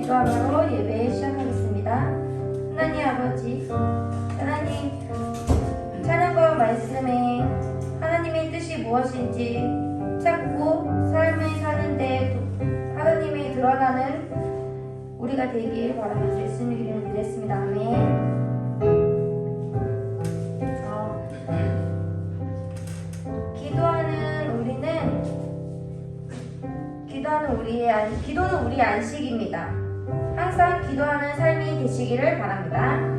기도함으로 예배 시작하겠습니다. 하나님 아버지, 하나님 찬양과 말씀에 하나님의 뜻이 무엇인지 찾고 삶을 사는데 하나님이 드러나는 우리가 되길 바라면서 예수님의 이름으로 드렸습니다. 아멘. 기도는 우리의 안식입니다. 항상 기도하는 삶이 되시기를 바랍니다.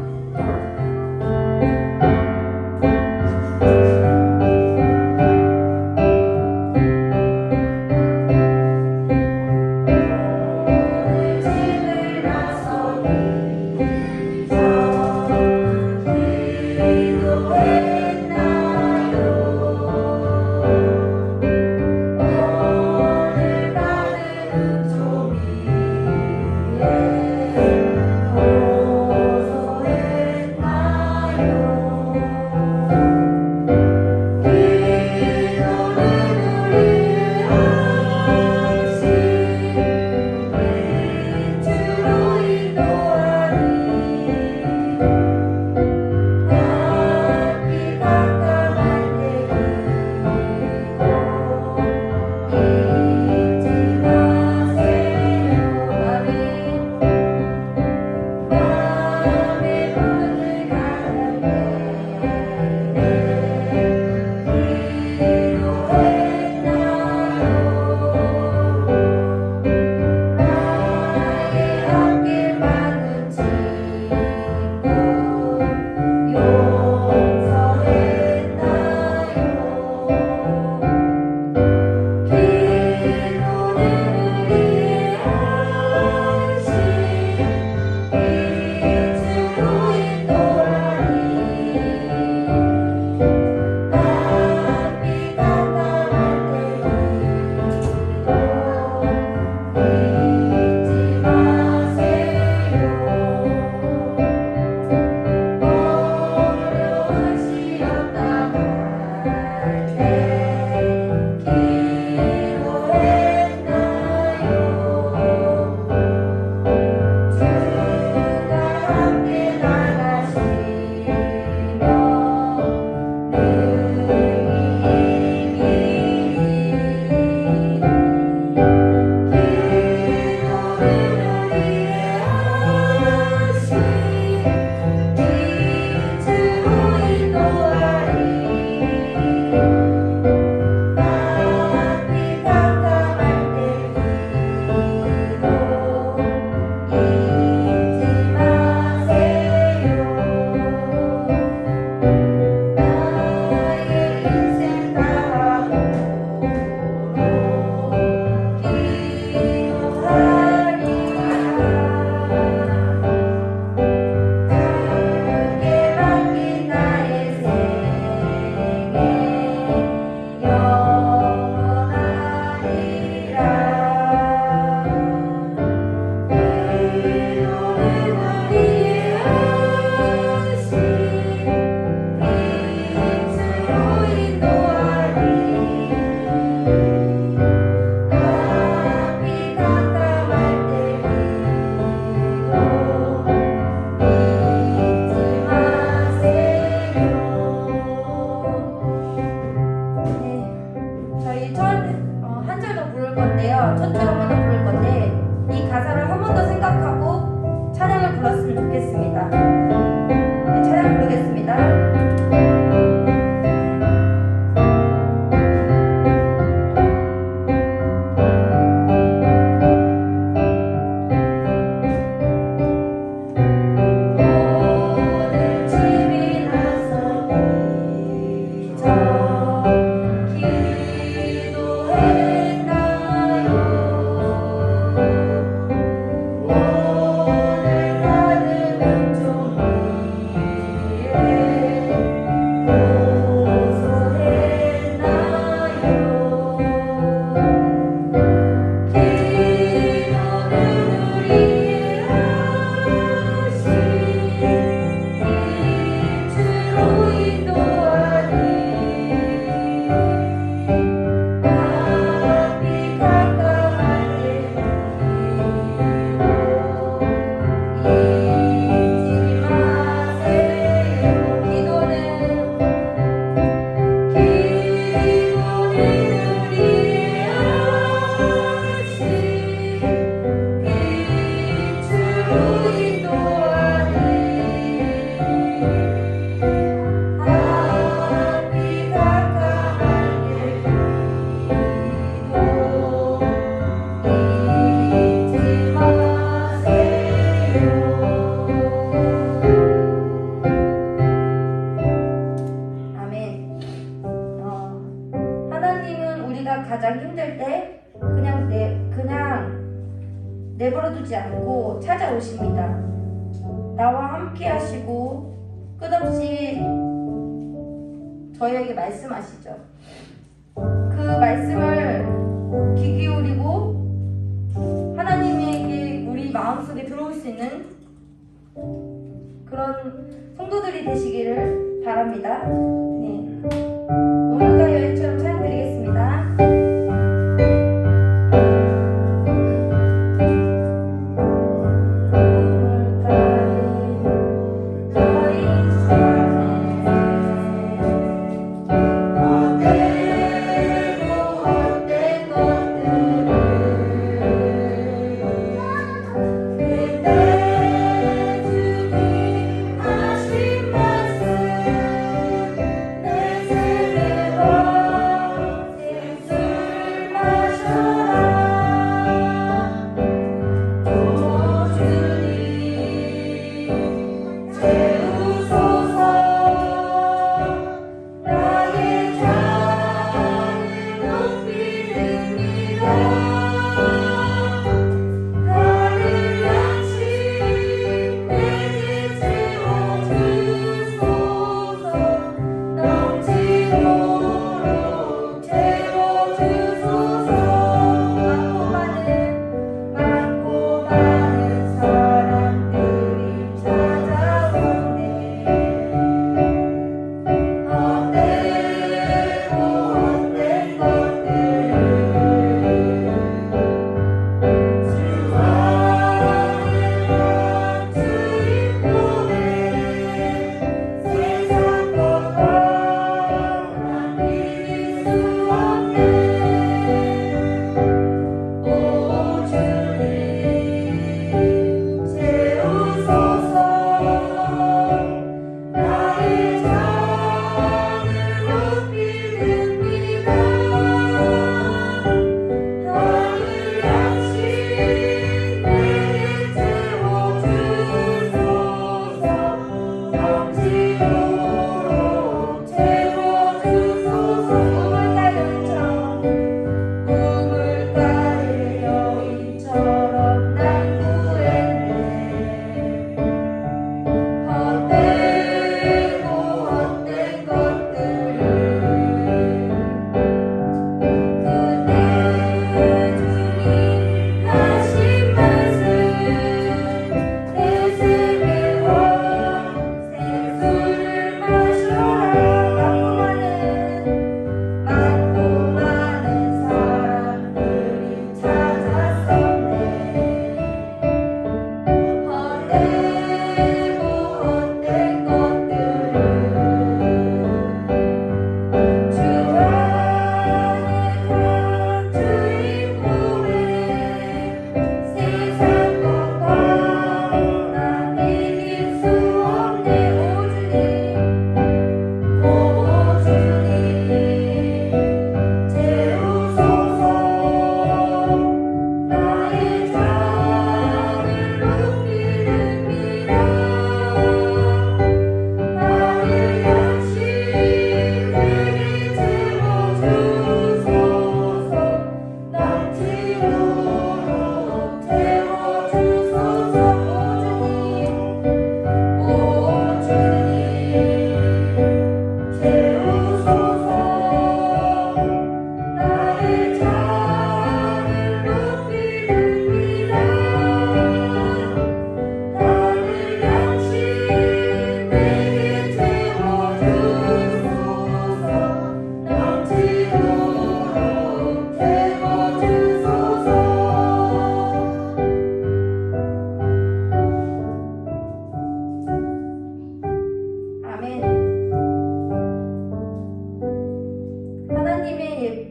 가장 힘들 때 그냥 내버려두지 않고 찾아오십니다. 나와 함께 하시고 끝없이 저희에게 말씀하시죠. 그 말씀을 귀 기울이고 하나님에게 우리 마음속에 들어올 수 있는 그런 성도들이 되시기를 바랍니다. 네. 오늘과 여인처럼 찬양 드리겠습니다.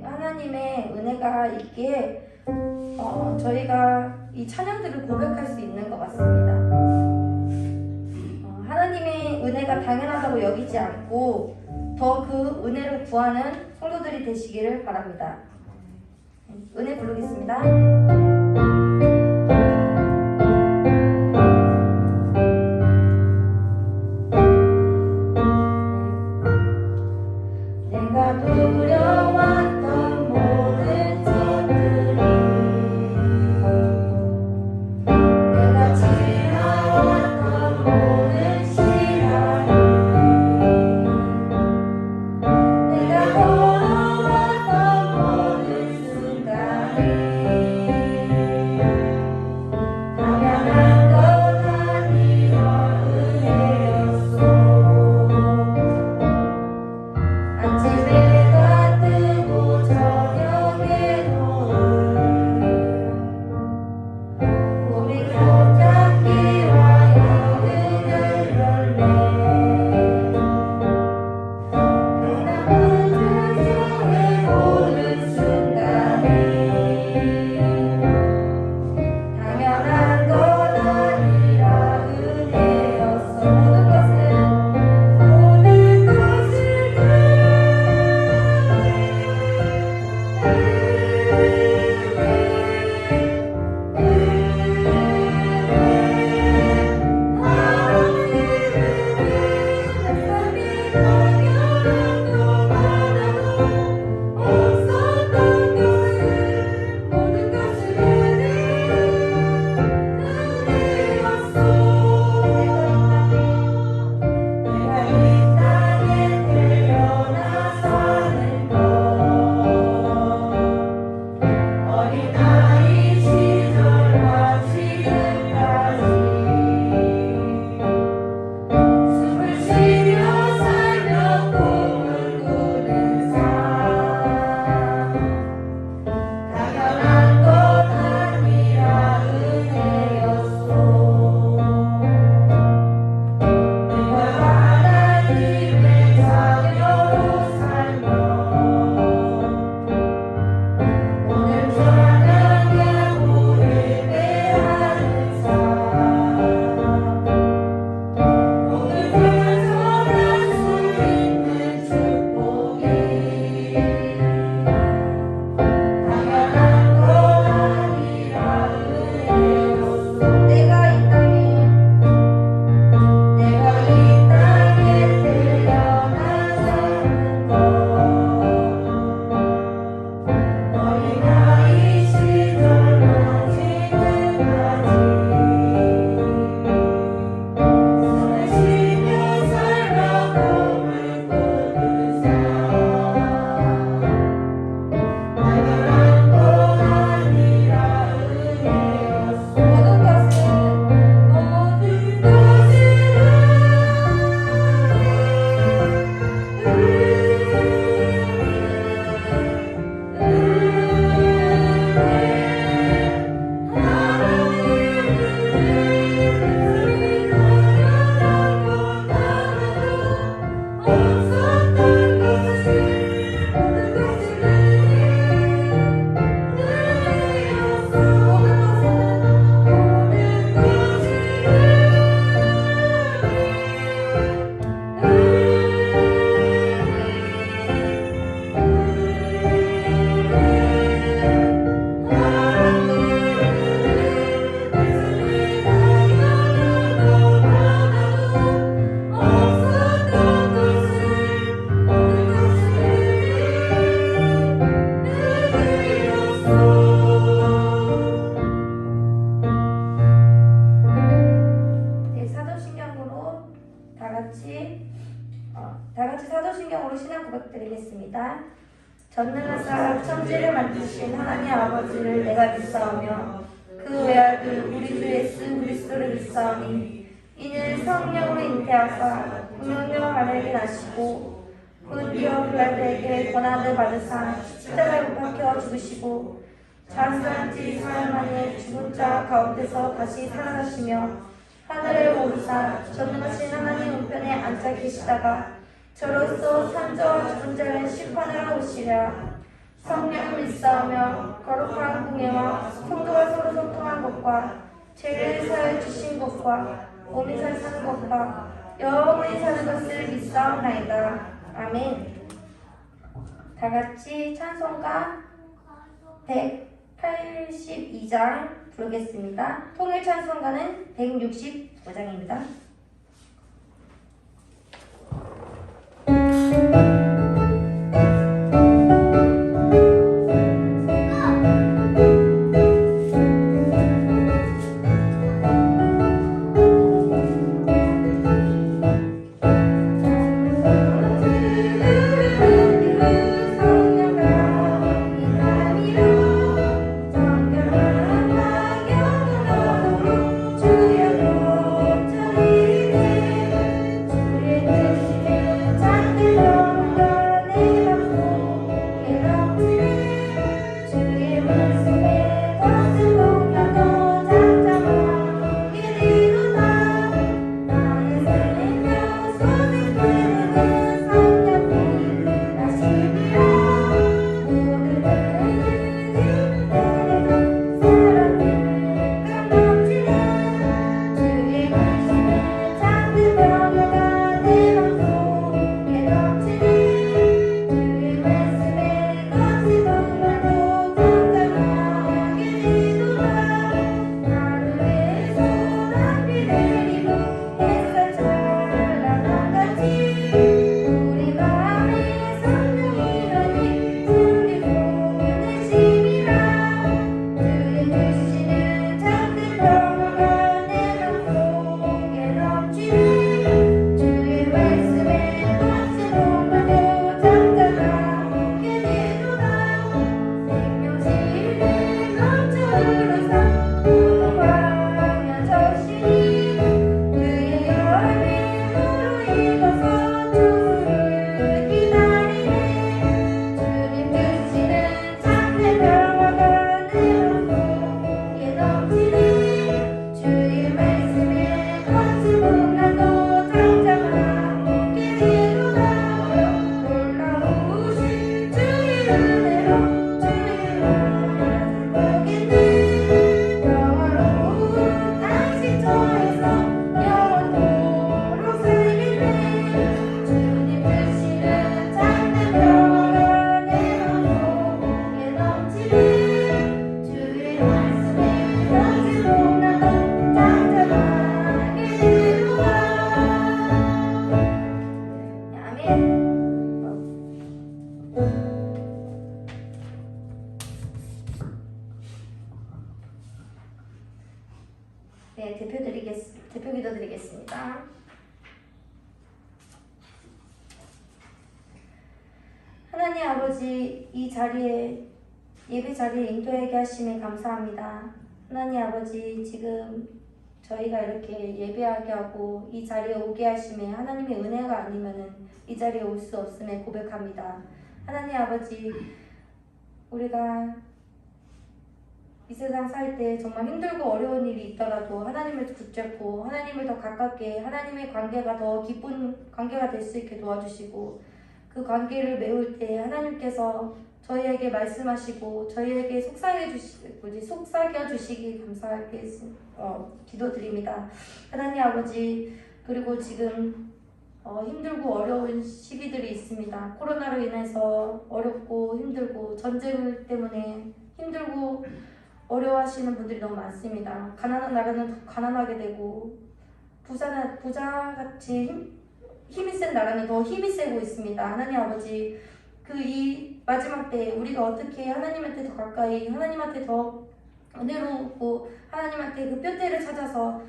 하나님의 은혜가 있기에 저희가 이 찬양들을 고백할 수 있는 것 같습니다. 하나님의 은혜가 당연하다고 여기지 않고 더 그 은혜를 구하는 성도들이 되시기를 바랍니다. 은혜 부르겠습니다. 내가 두려웠던 모든 부르겠습니다. 전능하사 천지를 만드신 하나님 아버지를 내가 믿사오며 그 외아들 우리 주 예수 그리스도를 믿사오니 이는 성령으로 잉태하사 공룡녀 마리아에게 나시고 본디오 빌라도에게 고난을 받으사 십자가에 못 박혀 죽으시고 장사한지 사흘 만에 죽은 자 가운데서 다시 살아나시며 하늘에 오르사 전능하신 하나님 우편에 앉아 계시다가 저로서 산자와 죽은 자를 심판하러 오시랴. 성령을 믿사오며 거룩한 공예와 성도가 서로 소통한 것과 죄를 사하여 주신 것과 몸이 잘 사는 것과 영원히 사는 것을 믿사옵나이다. 아멘. 다 같이 찬송가 182장 부르겠습니다. 통일 찬송가는 169장입니다. 네, 대표 기도 드리겠습니다. 하나님 아버지, 이 자리에 예배 자리에 인도하게 하심에 감사합니다. 하나님 아버지, 지금 저희가 이렇게 예배하게 하고 이 자리에 오게 하심에 하나님의 은혜가 아니면은 이 자리에 올 수 없음에 고백합니다. 하나님 아버지, 우리가 이 세상 살 때 정말 힘들고 어려운 일이 있더라도 하나님을 붙잡고 하나님을 더 가깝게, 하나님의 관계가 더 깊은 관계가 될 수 있게 도와주시고, 그 관계를 메울 때 하나님께서 저희에게 말씀하시고 저희에게 속삭여 주시기 감사하게 기도드립니다. 하나님 아버지, 그리고 지금 힘들고 어려운 시기들이 있습니다. 코로나로 인해서 어렵고 힘들고 전쟁 때문에 힘들고 어려워하시는 분들이 너무 많습니다. 가난한 나라는 더 가난하게 되고 부자같이 힘이 센 나라는 더 힘이 세고 있습니다. 하나님 아버지, 이 마지막 때 우리가 어떻게 하나님한테 더 가까이, 하나님한테 더 은혜롭고 하나님한테 그 뼈대를 찾아서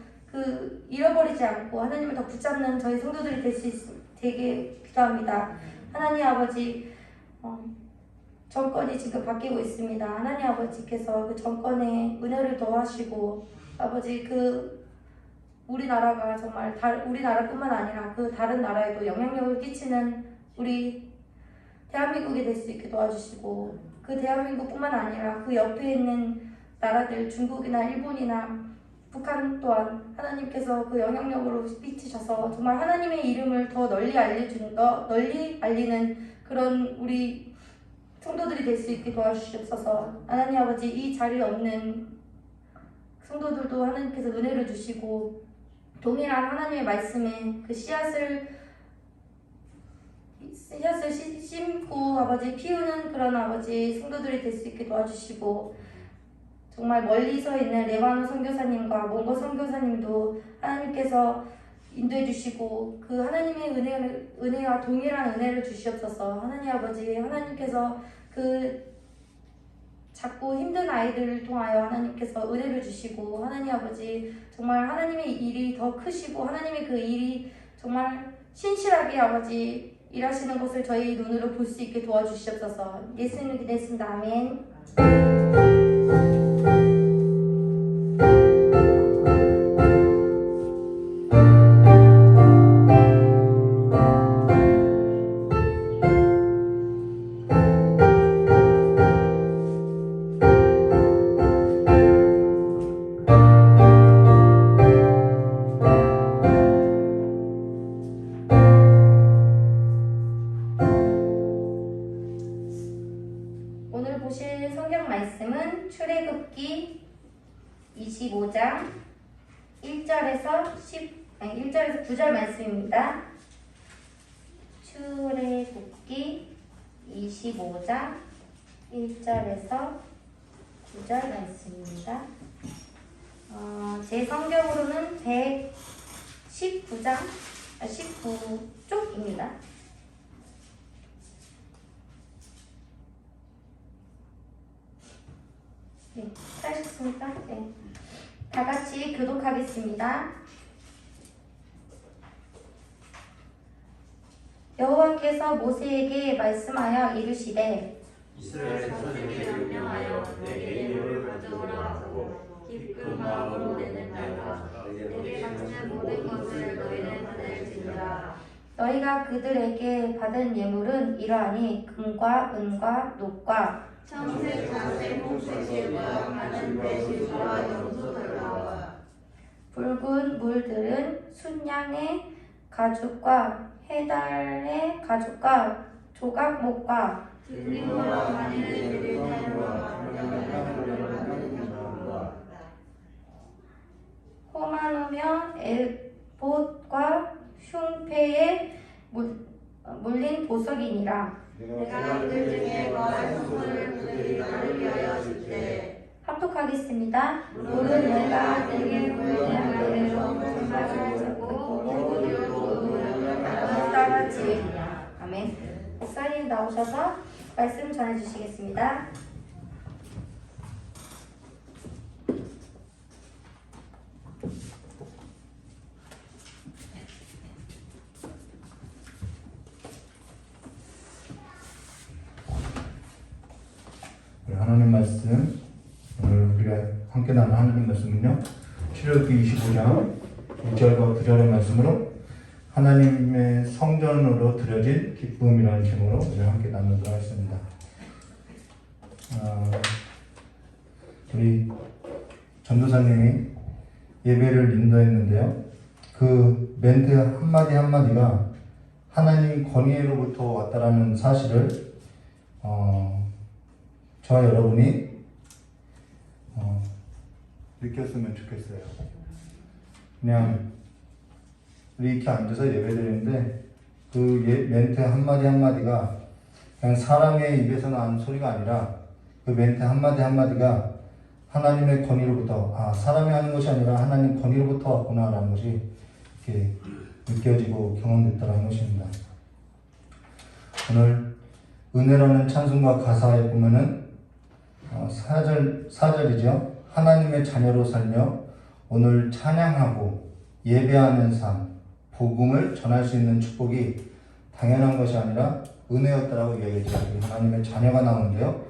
잃어버리지 않고 하나님을 더 붙잡는 저희 성도들이 되게 기도합니다. 하나님 아버지, 정권이 지금 바뀌고 있습니다. 하나님 아버지께서 그 정권에 은혜를 더하시고 아버지 우리나라가 정말 우리나라뿐만 아니라 그 다른 나라에도 영향력을 끼치는 우리 대한민국이 될 수 있게 도와주시고 그 대한민국뿐만 아니라 그 옆에 있는 나라들 중국이나 일본이나 북한 또한 하나님께서 그 영향력으로 비치셔서 정말 하나님의 이름을 더 널리 알리는 그런 우리 성도들이 될 수 있게 도와주시옵소서. 하나님 아버지 이 자리에 없는 성도들도 하나님께서 은혜를 주시고 동일한 하나님의 말씀에 그 씨앗을 심고 아버지 피우는 그런 아버지 성도들이 될 수 있게 도와주시고 정말 멀리서 있는 레바논 선교사님과 몽고 선교사님도 하나님께서 인도해 주시고 그 하나님의 은혜와 동일한 은혜를 주시옵소서. 하나님 아버지 하나님께서 그 자꾸 힘든 아이들을 통하여 하나님께서 은혜를 주시고 하나님 아버지 정말 하나님의 일이 더 크시고 하나님의 그 일이 정말 신실하게 아버지 일하시는 것을 저희 눈으로 볼 수 있게 도와주시옵소서. 예수님을 기도했습니다. 아멘. 오늘 보실 성경 말씀은 출애굽기 25장 1절에서 9절 말씀입니다. 출애굽기 25장 1절에서 9절 말씀입니다. 제 성경으로는 19쪽입니다. 네, 찾으셨습니까? 네. 다 같이 교독하겠습니다. 여호와께서 모세에게 말씀하여 이르시되 이스라엘 자손에게 명령하여 내게 예물을 가져오라 하고 기쁜 마음으로 내는 날과 내게 바치는 모든 것을 너희는 받을지니라. 너희가 그들에게 받은 예물은 이러하니 금과 은과 녹과 청색 자색 홍색실과 많은 배실과 염소털과 붉은 물들은 순양의 가죽과 해달의 가죽과 조각목과 등림과 많은 들판과 호마노며 에봇과 흉패에 물린 보석이니라. 내가 그들 중에 거할 선물을 그들이 나를 위하여 줄때 합독하겠습니다. 물은 내가 내게 보이는 대로 손바닥을 잡고 물을 모두 따라 지으리라. 아멘. 목사님 나오셔서 말씀 전해주시겠습니다. 하나님 말씀, 오늘 우리가 함께 나눈 하나님 말씀은요, 출애굽기 25장 1절과 9절의 말씀으로 하나님의 성전으로 드려진 기쁨이라는 제목으로 우리가 함께 나누도록 하겠습니다. 우리 전도사님이 예배를 인도했는데요, 그 멘트 한마디 한마디가 하나님 권위로부터 왔다라는 사실을 저와 여러분이 느꼈으면 좋겠어요. 그냥 우리 이렇게 앉아서 예배드리는데 그 멘트 한마디 한마디가 그냥 사람의 입에서 나는 소리가 아니라 그 멘트 한마디 한마디가 하나님의 권위로부터, 사람이 하는 것이 아니라 하나님 권위로부터 왔구나라는 것이 이렇게 느껴지고 경험됐다는 것입니다. 오늘 은혜라는 찬송가 가사에 보면은 4절이죠. 하나님의 자녀로 살며 오늘 찬양하고 예배하는 삶, 복음을 전할 수 있는 축복이 당연한 것이 아니라 은혜였다라고 이야기했죠. 하나님의 자녀가 나오는데요.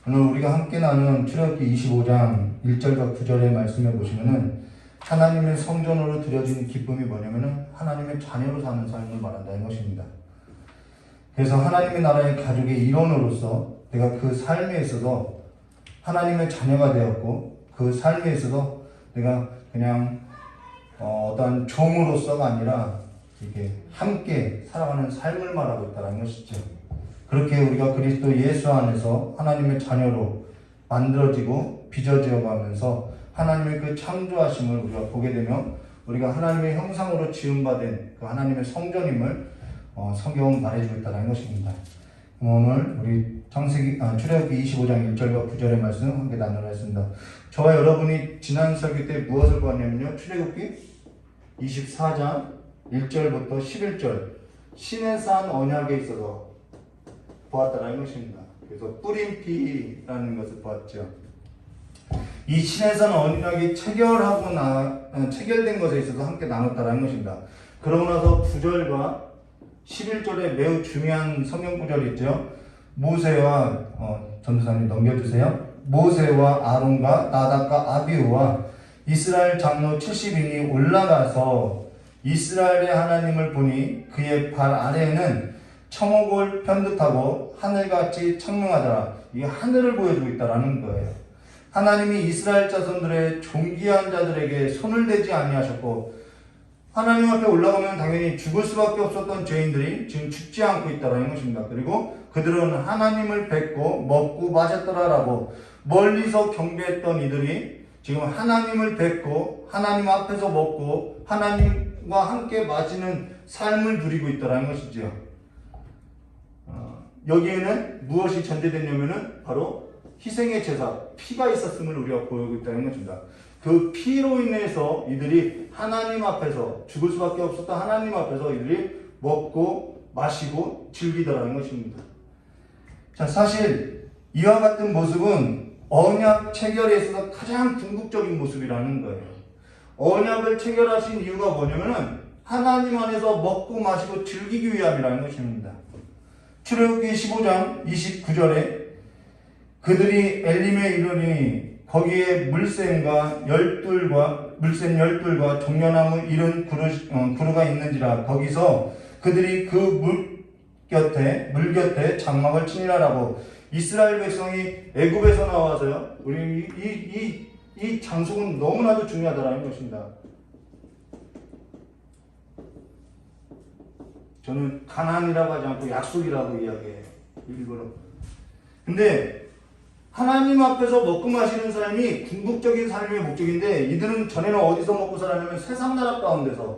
오늘 우리가 함께 나누는 출애굽기 25장 1절과 9절의 말씀에 보시면은 하나님의 성전으로 드려진 기쁨이 뭐냐면은 하나님의 자녀로 사는 삶을 말한다는 것입니다. 그래서 하나님의 나라의 가족의 일원으로서 내가 그 삶에 있어서 하나님의 자녀가 되었고 그 삶에 있어서 내가 그냥 어떤 종으로서가 아니라 이렇게 함께 살아가는 삶을 말하고 있다는 것이죠. 그렇게 우리가 그리스도 예수 안에서 하나님의 자녀로 만들어지고 빚어지어 가면서 하나님의 그 창조하심을 우리가 보게 되면 우리가 하나님의 형상으로 지음받은 그 하나님의 성전임을 성경은 말해주고 있다는 것입니다. 오늘 우리 출애굽기 25장 1절과 9절의 말씀 함께 나누려 했습니다. 저와 여러분이 지난 설교 때 무엇을 보았냐면요. 출애굽기 24장 1절부터 11절 시내산 언약에 있어서 보았다는 것입니다. 그래서 뿌린 피라는 것을 보았죠. 이 시내산 언약이 체결된 것에 있어서 함께 나눴다는 것입니다. 그러고 나서 9절과 11절에 매우 중요한 성경 구절이 있죠. 모세와 전도사님 넘겨주세요. 모세와 아론과 나답과 아비후와 이스라엘 장로 70인이 올라가서 이스라엘의 하나님을 보니 그의 발 아래에는 청옥을 편듯하고 하늘같이 청명하더라. 이게 하늘을 보여주고 있다라는 거예요. 하나님이 이스라엘 자손들의 존귀한 자들에게 손을 대지 아니하셨고 하나님 앞에 올라가면 당연히 죽을 수밖에 없었던 죄인들이 지금 죽지 않고 있다는 것입니다. 그리고 그들은 하나님을 뵙고 먹고 마셨더라라고 멀리서 경배했던 이들이 지금 하나님을 뵙고 하나님 앞에서 먹고 하나님과 함께 마시는 삶을 누리고 있다는 것이죠. 여기에는 무엇이 전제됐냐면은 바로 희생의 제사, 피가 있었음을 우리가 보이고 있다는 것입니다. 그 피로 인해서 이들이 하나님 앞에서 죽을 수밖에 없었던 하나님 앞에서 이들이 먹고 마시고 즐기더라는 것입니다. 자, 사실 이와 같은 모습은 언약 체결에 있어서 가장 궁극적인 모습이라는 거예요. 언약을 체결하신 이유가 뭐냐면은 하나님 안에서 먹고 마시고 즐기기 위함이라는 것입니다. 출애굽기 15장 29절에 그들이 엘림에 이르니 거기에 물샘 12과 종려나무 이른 구루가 있는지라 거기서 그들이 그 물 곁에 장막을 치니라라고 이스라엘 백성이 애굽에서 나와서요. 우리 이 장소는 너무나도 중요하다는 것입니다. 저는 가나안이라고 하지 않고 약속이라고 이야기해요. 일부러. 근데 하나님 앞에서 먹고 마시는 삶이 궁극적인 삶의 목적인데 이들은 전에는 어디서 먹고 살았냐면 세상나라 가운데서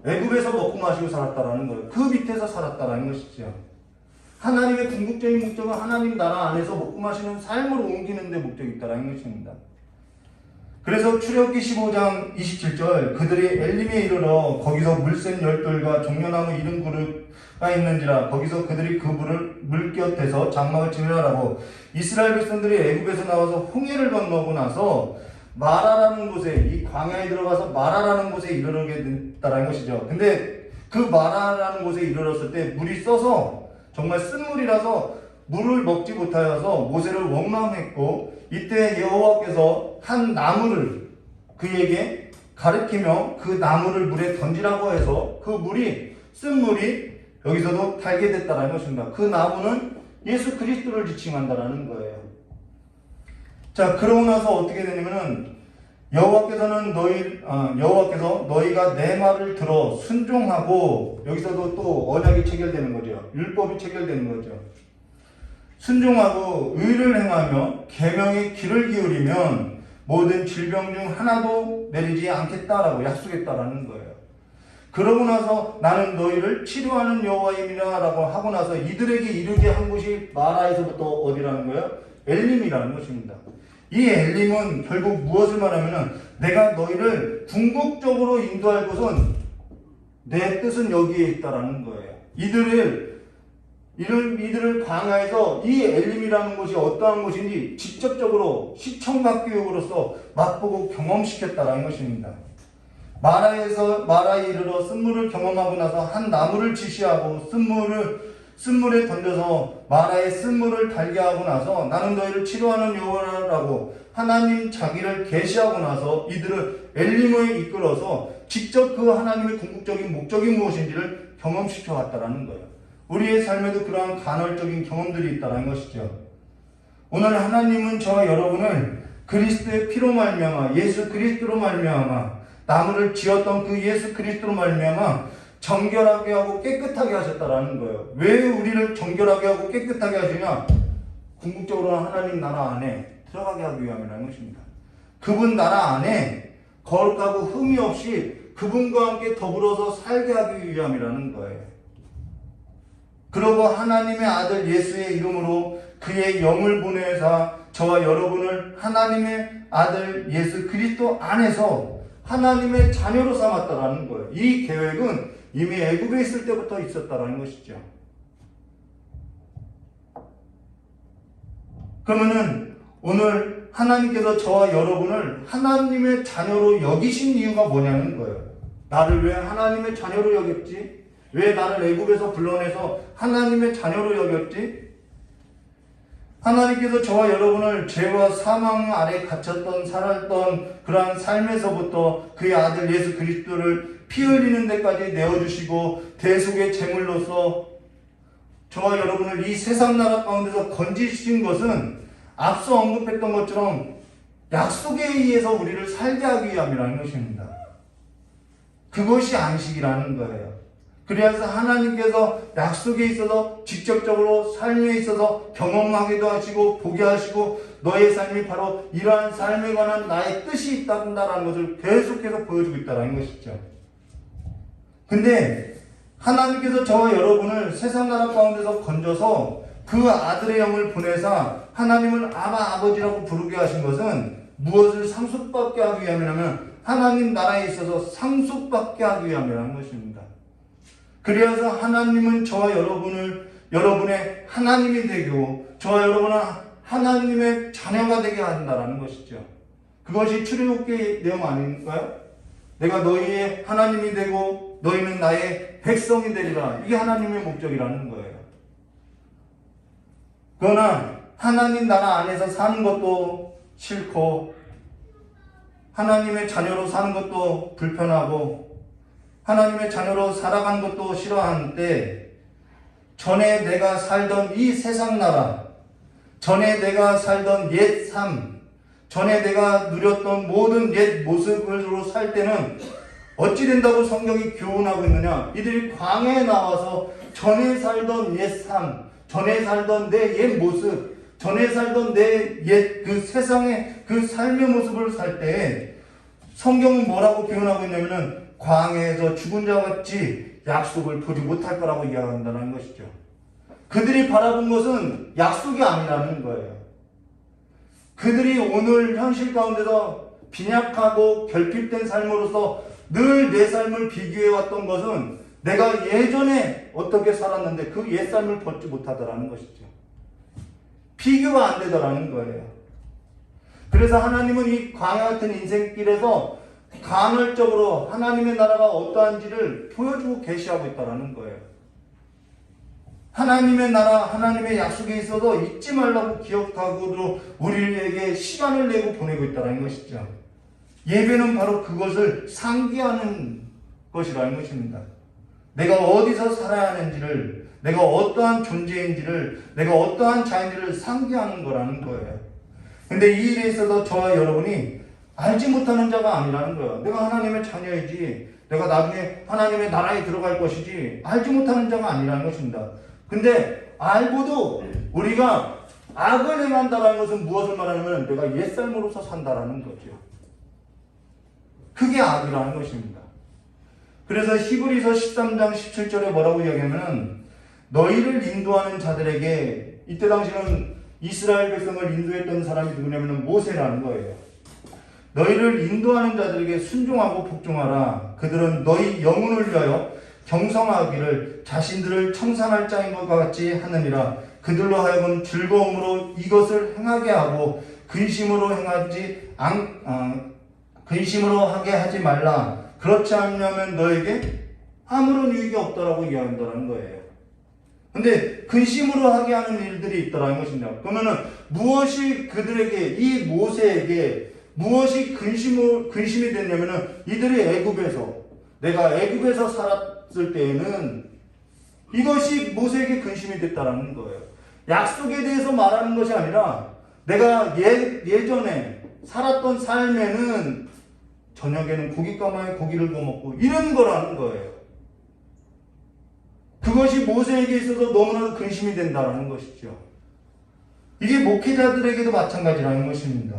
애굽에서 먹고 마시고 살았다라는 거예요. 그 밑에서 살았다라는 것이죠. 하나님의 궁극적인 목적은 하나님 나라 안에서 먹고 마시는 삶으로 옮기는 데 목적이 있다라는 것입니다. 그래서 출애굽기 15장 27절 그들이 엘림에 이르러 거기서 물샘 12과 종려나무 이른 구루가 있는지라 거기서 그들이 그 물 곁에서 장막을 치느라라고 이스라엘 백성들이 애굽에서 나와서 홍해를 건너고 나서 마라라는 곳에 이 광야에 들어가서 마라라는 곳에 이르게 됐다는 것이죠. 근데 그 마라라는 곳에 이르렀을 때 물이 써서 정말 쓴물이라서 물을 먹지 못하여서 모세를 원망했고 이때 여호와께서 한 나무를 그에게 가리키며 그 나무를 물에 던지라고 해서 그 물이 쓴물이 여기서도 달게 됐다는 것입니다. 그 나무는 예수 그리스도를 지칭한다는 거예요. 자, 그러고 나서 어떻게 되냐면은 여호와께서 너희가 내 말을 들어 순종하고 여기서도 또 언약이 체결되는 거죠. 율법이 체결되는 거죠. 순종하고 의를 행하며 계명의 귀를 기울이면 모든 질병 중 하나도 내리지 않겠다라고 약속했다라는 거예요. 그러고 나서 나는 너희를 치료하는 여호와임이라고 하고 나서 이들에게 이르게 한 곳이 마라에서부터 어디라는 거예요? 엘림이라는 것입니다. 이 엘림은 결국 무엇을 말하면은 내가 너희를 궁극적으로 인도할 곳은 내 뜻은 여기에 있다라는 거예요. 이들을 광야에서 이 엘림이라는 곳이 어떠한 곳인지 직접적으로 시청각교육으로서 맛보고 경험시켰다라는 것입니다. 마라에 이르러 쓴물을 경험하고 나서 한 나무를 지시하고 쓴물을 쓴물에 던져서 마라에 쓴물을 달게 하고 나서 나는 너희를 치료하는 여호와라고 하나님 자기를 계시하고 나서 이들을 엘리므에 이끌어서 직접 그 하나님의 궁극적인 목적이 무엇인지를 경험시켜 왔다라는 거예요. 우리의 삶에도 그러한 간헐적인 경험들이 있다는 것이죠. 오늘 하나님은 저와 여러분을 그리스도의 피로 말미암아 예수 그리스도로 말미암아 나무를 지었던 그 예수 그리스도로 말미암아 정결하게 하고 깨끗하게 하셨다라는 거예요. 왜 우리를 정결하게 하고 깨끗하게 하시냐? 궁극적으로 하나님 나라 안에 들어가게 하기 위함이라는 것입니다. 그분 나라 안에 거룩하고 흠이 없이 그분과 함께 더불어서 살게 하기 위함이라는 거예요. 그러고 하나님의 아들 예수의 이름으로 그의 영을 보내사 저와 여러분을 하나님의 아들 예수 그리스도 안에서 하나님의 자녀로 삼았다라는 거예요. 이 계획은 이미 애굽에 있을 때부터 있었다라는 것이죠. 그러면은 오늘 하나님께서 저와 여러분을 하나님의 자녀로 여기신 이유가 뭐냐는 거예요. 나를 왜 하나님의 자녀로 여겼지? 왜 나를 애굽에서 불러내서 하나님의 자녀로 여겼지? 하나님께서 저와 여러분을 죄와 사망 아래 갇혔던 살았던 그러한 삶에서부터 그의 아들 예수 그리스도를 피 흘리는 데까지 내어주시고 대속의 제물로서 저와 여러분을 이 세상 나라 가운데서 건지신 것은 앞서 언급했던 것처럼 약속에 의해서 우리를 살게 하기 위함이라는 것입니다. 그것이 안식이라는 거예요. 그래서 하나님께서 약속에 있어서 직접적으로 삶에 있어서 경험하기도 하시고 보게 하시고 너의 삶이 바로 이러한 삶에 관한 나의 뜻이 있다는 것을 계속해서 보여주고 있다는 것이죠. 근데 하나님께서 저와 여러분을 세상 나라 가운데서 건져서 그 아들의 영을 보내사 하나님을 아버지라고 부르게 하신 것은 무엇을 상속받게 하기 위함이냐면 하나님 나라에 있어서 상속받게 하기 위함이라는 것입니다. 그래서 하나님은 저와 여러분의 하나님이 되고 저와 여러분은 하나님의 자녀가 되게 한다는 것이죠. 그것이 출애굽기 내용 아닌가요? 내가 너희의 하나님이 되고 너희는 나의 백성이 되리라. 이게 하나님의 목적이라는 거예요. 그러나 하나님 나라 안에서 사는 것도 싫고 하나님의 자녀로 사는 것도 불편하고 하나님의 자녀로 살아가는 것도 싫어하는데 전에 내가 살던 이 세상 나라, 전에 내가 살던 옛 삶, 전에 내가 누렸던 모든 옛 모습으로 살 때는 어찌 된다고 성경이 교훈하고 있느냐? 이들이 광야에 나와서 전에 살던 옛 삶, 전에 살던 내 옛 모습, 전에 살던 내 옛 그 세상의 그 삶의 모습을 살 때 성경은 뭐라고 교훈하고 있냐면은 광야에서 죽은 자 같이 약속을 보지 못할 거라고 이야기한다는 것이죠. 그들이 바라본 것은 약속이 아니라는 거예요. 그들이 오늘 현실 가운데서 빈약하고 결핍된 삶으로서 늘 내 삶을 비교해왔던 것은 내가 예전에 어떻게 살았는데 그 옛 삶을 벗지 못하더라는 것이죠. 비교가 안 되더라는 거예요. 그래서 하나님은 이 광야 같은 인생길에서 간헐적으로 하나님의 나라가 어떠한지를 보여주고 계시하고 있다는 거예요. 하나님의 나라, 하나님의 약속에 있어서 잊지 말라고 기억하고도 우리에게 시간을 내고 보내고 있다는 것이죠. 예배는 바로 그것을 상기하는 것이라는 것입니다. 내가 어디서 살아야 하는지를, 내가 어떠한 존재인지를, 내가 어떠한 자인지를 상기하는 거라는 거예요. 근데 이 일에 있어서 저와 여러분이 알지 못하는 자가 아니라는 거예요. 내가 하나님의 자녀이지, 내가 나중에 하나님의 나라에 들어갈 것이지, 알지 못하는 자가 아니라는 것입니다. 근데 알고도 우리가 악을 행한다는 것은 무엇을 말하냐면 내가 옛삶으로서 산다라는 거죠. 그게 악이라는 것입니다. 그래서 히브리서 13장 17절에 뭐라고 이야기하면 너희를 인도하는 자들에게, 이때 당시는 이스라엘 백성을 인도했던 사람이 누구냐면 모세라는 거예요. 너희를 인도하는 자들에게 순종하고 복종하라. 그들은 너희 영혼을 위하여 경성하기를 자신들을 청산할 자인 것과 같이 하느니라. 그들로 하여금 즐거움으로 이것을 행하게 하고 근심으로 하게 하지 말라. 그렇지 않으면 너에게 아무런 유익이 없다라고 이야기한다는 거예요. 근데 근심으로 하게 하는 일들이 있더라는 것입니다. 그러면은 무엇이 그들에게, 이 모세에게 무엇이 근심이 됐냐면은 이들이 내가 애굽에서 살았을 때에는 이것이 모세에게 근심이 됐다라는 거예요. 약속에 대해서 말하는 것이 아니라 내가 예전에 살았던 삶에는 저녁에는 고깃가마에 고기를 구워 먹고 이런 거라는 거예요. 그것이 모세에게 있어서 너무나도 근심이 된다는 것이죠. 이게 목회자들에게도 마찬가지라는 것입니다.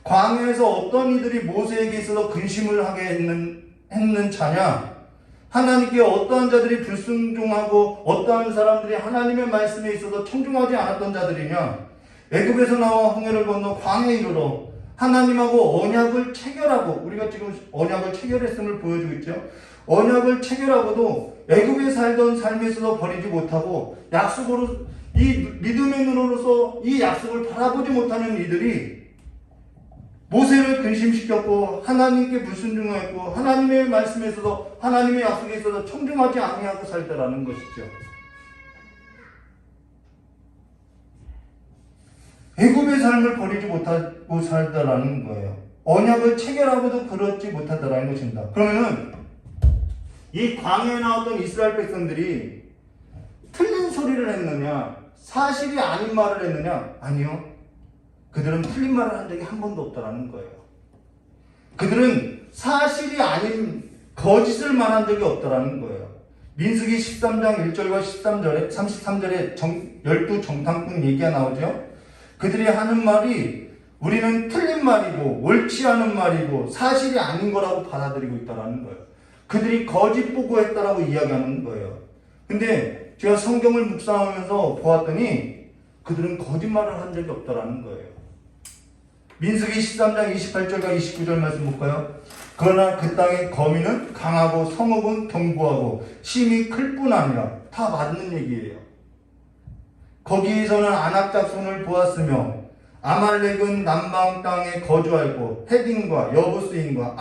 광야에서 어떤 이들이 모세에게 있어서 근심을 하게 했는 자냐? 하나님께 어떠한 자들이 불순종하고 어떠한 사람들이 하나님의 말씀에 있어서 청중하지 않았던 자들이냐? 애굽에서 나와 홍해를 건너 광야에 이르러 하나님하고 언약을 체결하고, 우리가 지금 언약을 체결했음을 보여주고 있죠. 언약을 체결하고도 애굽에 살던 삶에 있어서 버리지 못하고 약속으로, 이 믿음의 눈으로서 이 약속을 바라보지 못하는 이들이 모세를 근심시켰고 하나님께 불순종했고 하나님의 말씀에 있어서, 하나님의 약속에 있어서 청중하지 아니하고 살더라는 것이죠. 애굽의 삶을 버리지 못하고 살더라는 거예요. 언약을 체결하고도 그렇지 못하더라는 것입니다. 그러면은 이 광야에 나왔던 이스라엘 백성들이 틀린 소리를 했느냐, 사실이 아닌 말을 했느냐? 아니요. 그들은 틀린 말을 한 적이 한 번도 없다라는 거예요. 그들은 사실이 아닌 거짓을 말한 적이 없다라는 거예요. 민수기 13장 1절과 33절에 12 정탐꾼 얘기가 나오죠. 그들이 하는 말이 우리는 틀린 말이고 옳지 않은 말이고 사실이 아닌 거라고 받아들이고 있다라는 거예요. 그들이 거짓 보고했다라고 이야기하는 거예요. 근데 제가 성경을 묵상하면서 보았더니 그들은 거짓말을 한 적이 없다라는 거예요. 민수기 13장 28절과 29절 말씀 볼까요? 그러나 그 땅의 거민은 강하고 성읍은 견고하고 심이 클 뿐 아니라, 다 맞는 얘기예요. 거기에서는 아낙 작손을 보았으며 아말렉은 남방 땅에 거주하고 헤딘과 여부스인과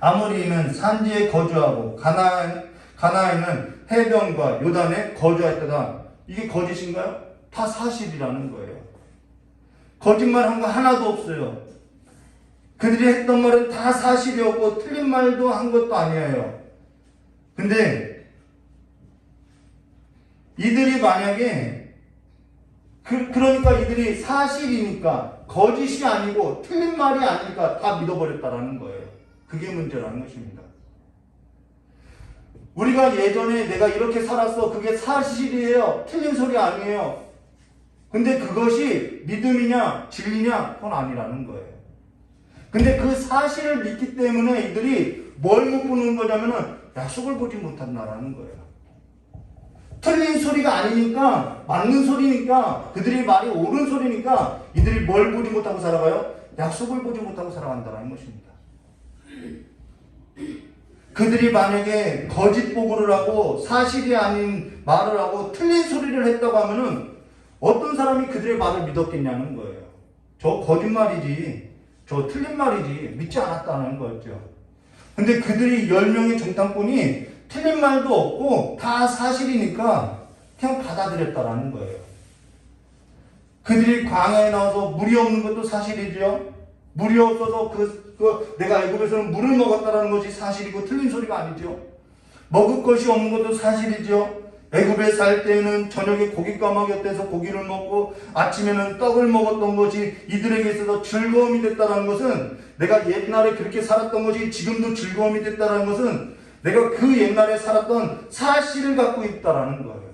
아모리인은 산지에 거주하고 가나안은 해변과 요단에 거주했다가, 이게 거짓인가요? 다 사실이라는 거예요. 거짓말한 거 하나도 없어요. 그들이 했던 말은 다 사실이었고 틀린 말도 한 것도 아니에요. 근데 이들이 만약에 그러니까 이들이 사실이니까, 거짓이 아니고 틀린 말이 아니니까 다 믿어버렸다라는 거예요. 그게 문제라는 것입니다. 우리가 예전에 내가 이렇게 살았어, 그게 사실이에요, 틀린 소리 아니에요. 근데 그것이 믿음이냐 진리냐, 그건 아니라는 거예요. 근데 그 사실을 믿기 때문에 이들이 뭘 못 보는 거냐면은 약속을 보지 못한다라는 거예요. 틀린 소리가 아니니까, 맞는 소리니까, 그들이 말이 옳은 소리니까 이들이 뭘 보지 못하고 살아가요? 약속을 보지 못하고 살아간다는 것입니다. 그들이 만약에 거짓 보고를 하고 사실이 아닌 말을 하고 틀린 소리를 했다고 하면은 어떤 사람이 그들의 말을 믿었겠냐는 거예요. 저 거짓말이지, 저 틀린 말이지, 믿지 않았다는 거였죠. 근데 그들이 10명의 정탐꾼이 틀린 말도 없고 다 사실이니까 그냥 받아들였다라는 거예요. 그들이 광야에 나와서 물이 없는 것도 사실이죠. 물이 없어서 내가 애굽에서는 물을 먹었다라는 것이 사실이고 틀린 소리가 아니죠. 먹을 것이 없는 것도 사실이죠. 애굽에 살 때는 저녁에 고깃가마 곁에서 고기를 먹고 아침에는 떡을 먹었던 것이 이들에게 있어서 즐거움이 됐다는 것은, 내가 옛날에 그렇게 살았던 것이 지금도 즐거움이 됐다는 것은 내가 그 옛날에 살았던 사실을 갖고 있다라는 거예요.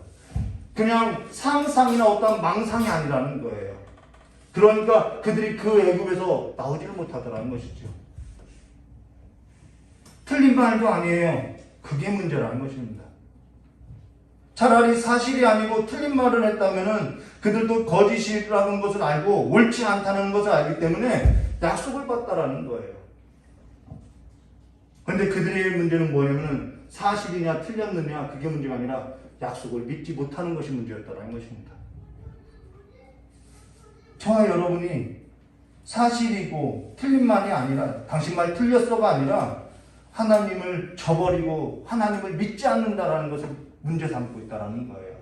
그냥 상상이나 어떤 망상이 아니라는 거예요. 그러니까 그들이 그 애굽에서 나오지를 못하더라는 것이죠. 틀린 말도 아니에요. 그게 문제라는 것입니다. 차라리 사실이 아니고 틀린 말을 했다면은 그들도 거짓이라는 것을 알고 옳지 않다는 것을 알기 때문에 약속을 받다라는 거예요. 근데 그들의 문제는 뭐냐면은 사실이냐 틀렸느냐, 그게 문제가 아니라 약속을 믿지 못하는 것이 문제였다는 것입니다. 저와 여러분이 사실이고 틀린 말이 아니라, 당신 말 틀렸어가 아니라 하나님을 저버리고 하나님을 믿지 않는다라는 것을 문제 삼고 있다는 거예요.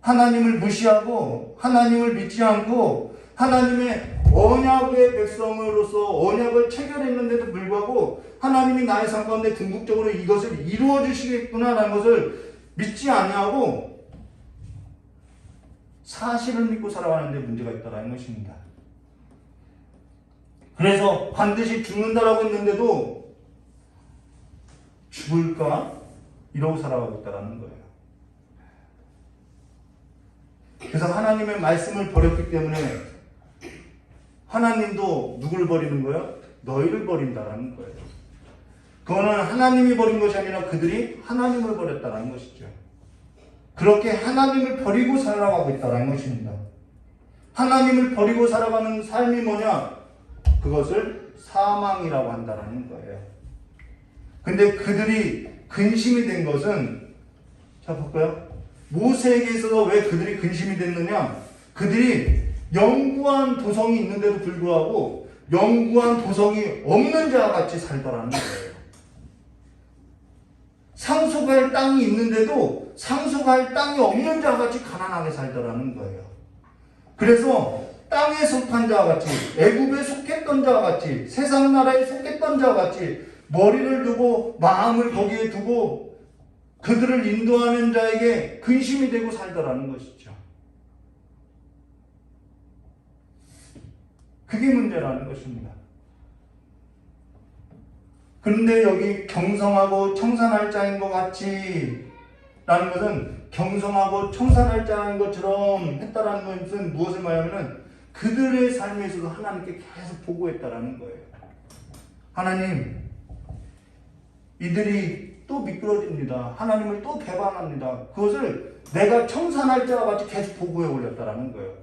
하나님을 무시하고 하나님을 믿지 않고 하나님의 언약의 백성으로서 언약을 체결했는데도 불구하고 하나님이 나의 삶 가운데 궁극적으로 이것을 이루어 주시겠구나라는 것을 믿지 아니하고 사실을 믿고 살아가는데 문제가 있다는 것입니다. 그래서 반드시 죽는다라고 했는데도 죽을까? 이러고 살아가고 있다는 거예요. 그래서 하나님의 말씀을 버렸기 때문에 하나님도 누구를 버리는 거예요? 너희를 버린다라는 거예요. 그거는 하나님이 버린 것이 아니라 그들이 하나님을 버렸다는 것이죠. 그렇게 하나님을 버리고 살아가고 있다는 것입니다. 하나님을 버리고 살아가는 삶이 뭐냐? 그것을 사망이라고 한다는 거예요. 근데 그들이 근심이 된 것은, 자 볼까요? 모세에게 있어서 왜 그들이 근심이 됐느냐? 그들이 영구한 도성이 있는데도 불구하고 영구한 도성이 없는 자와 같이 살더라는 거예요. 상속할 땅이 있는데도 상속할 땅이 없는 자와 같이 가난하게 살더라는 거예요. 그래서 땅에 속한 자와 같이, 애굽에 속했던 자와 같이, 세상 나라에 속했던 자와 같이 머리를 두고 마음을 거기에 두고 그들을 인도하는 자에게 근심이 되고 살더라는 것이죠. 그게 문제라는 것입니다. 그런데 여기 경성하고 청산할 자인 것 같이 라는 것은 경성하고 청산할 자인 것처럼 했다라는 것은 무엇을 말하냐면 그들의 삶에 있어서 하나님께 계속 보고했다라는 거예요. 하나님, 이들이 또 미끄러집니다. 하나님을 또 배반합니다. 그것을 내가 청산할 자와 같이 계속 보고해 올렸다라는 거예요.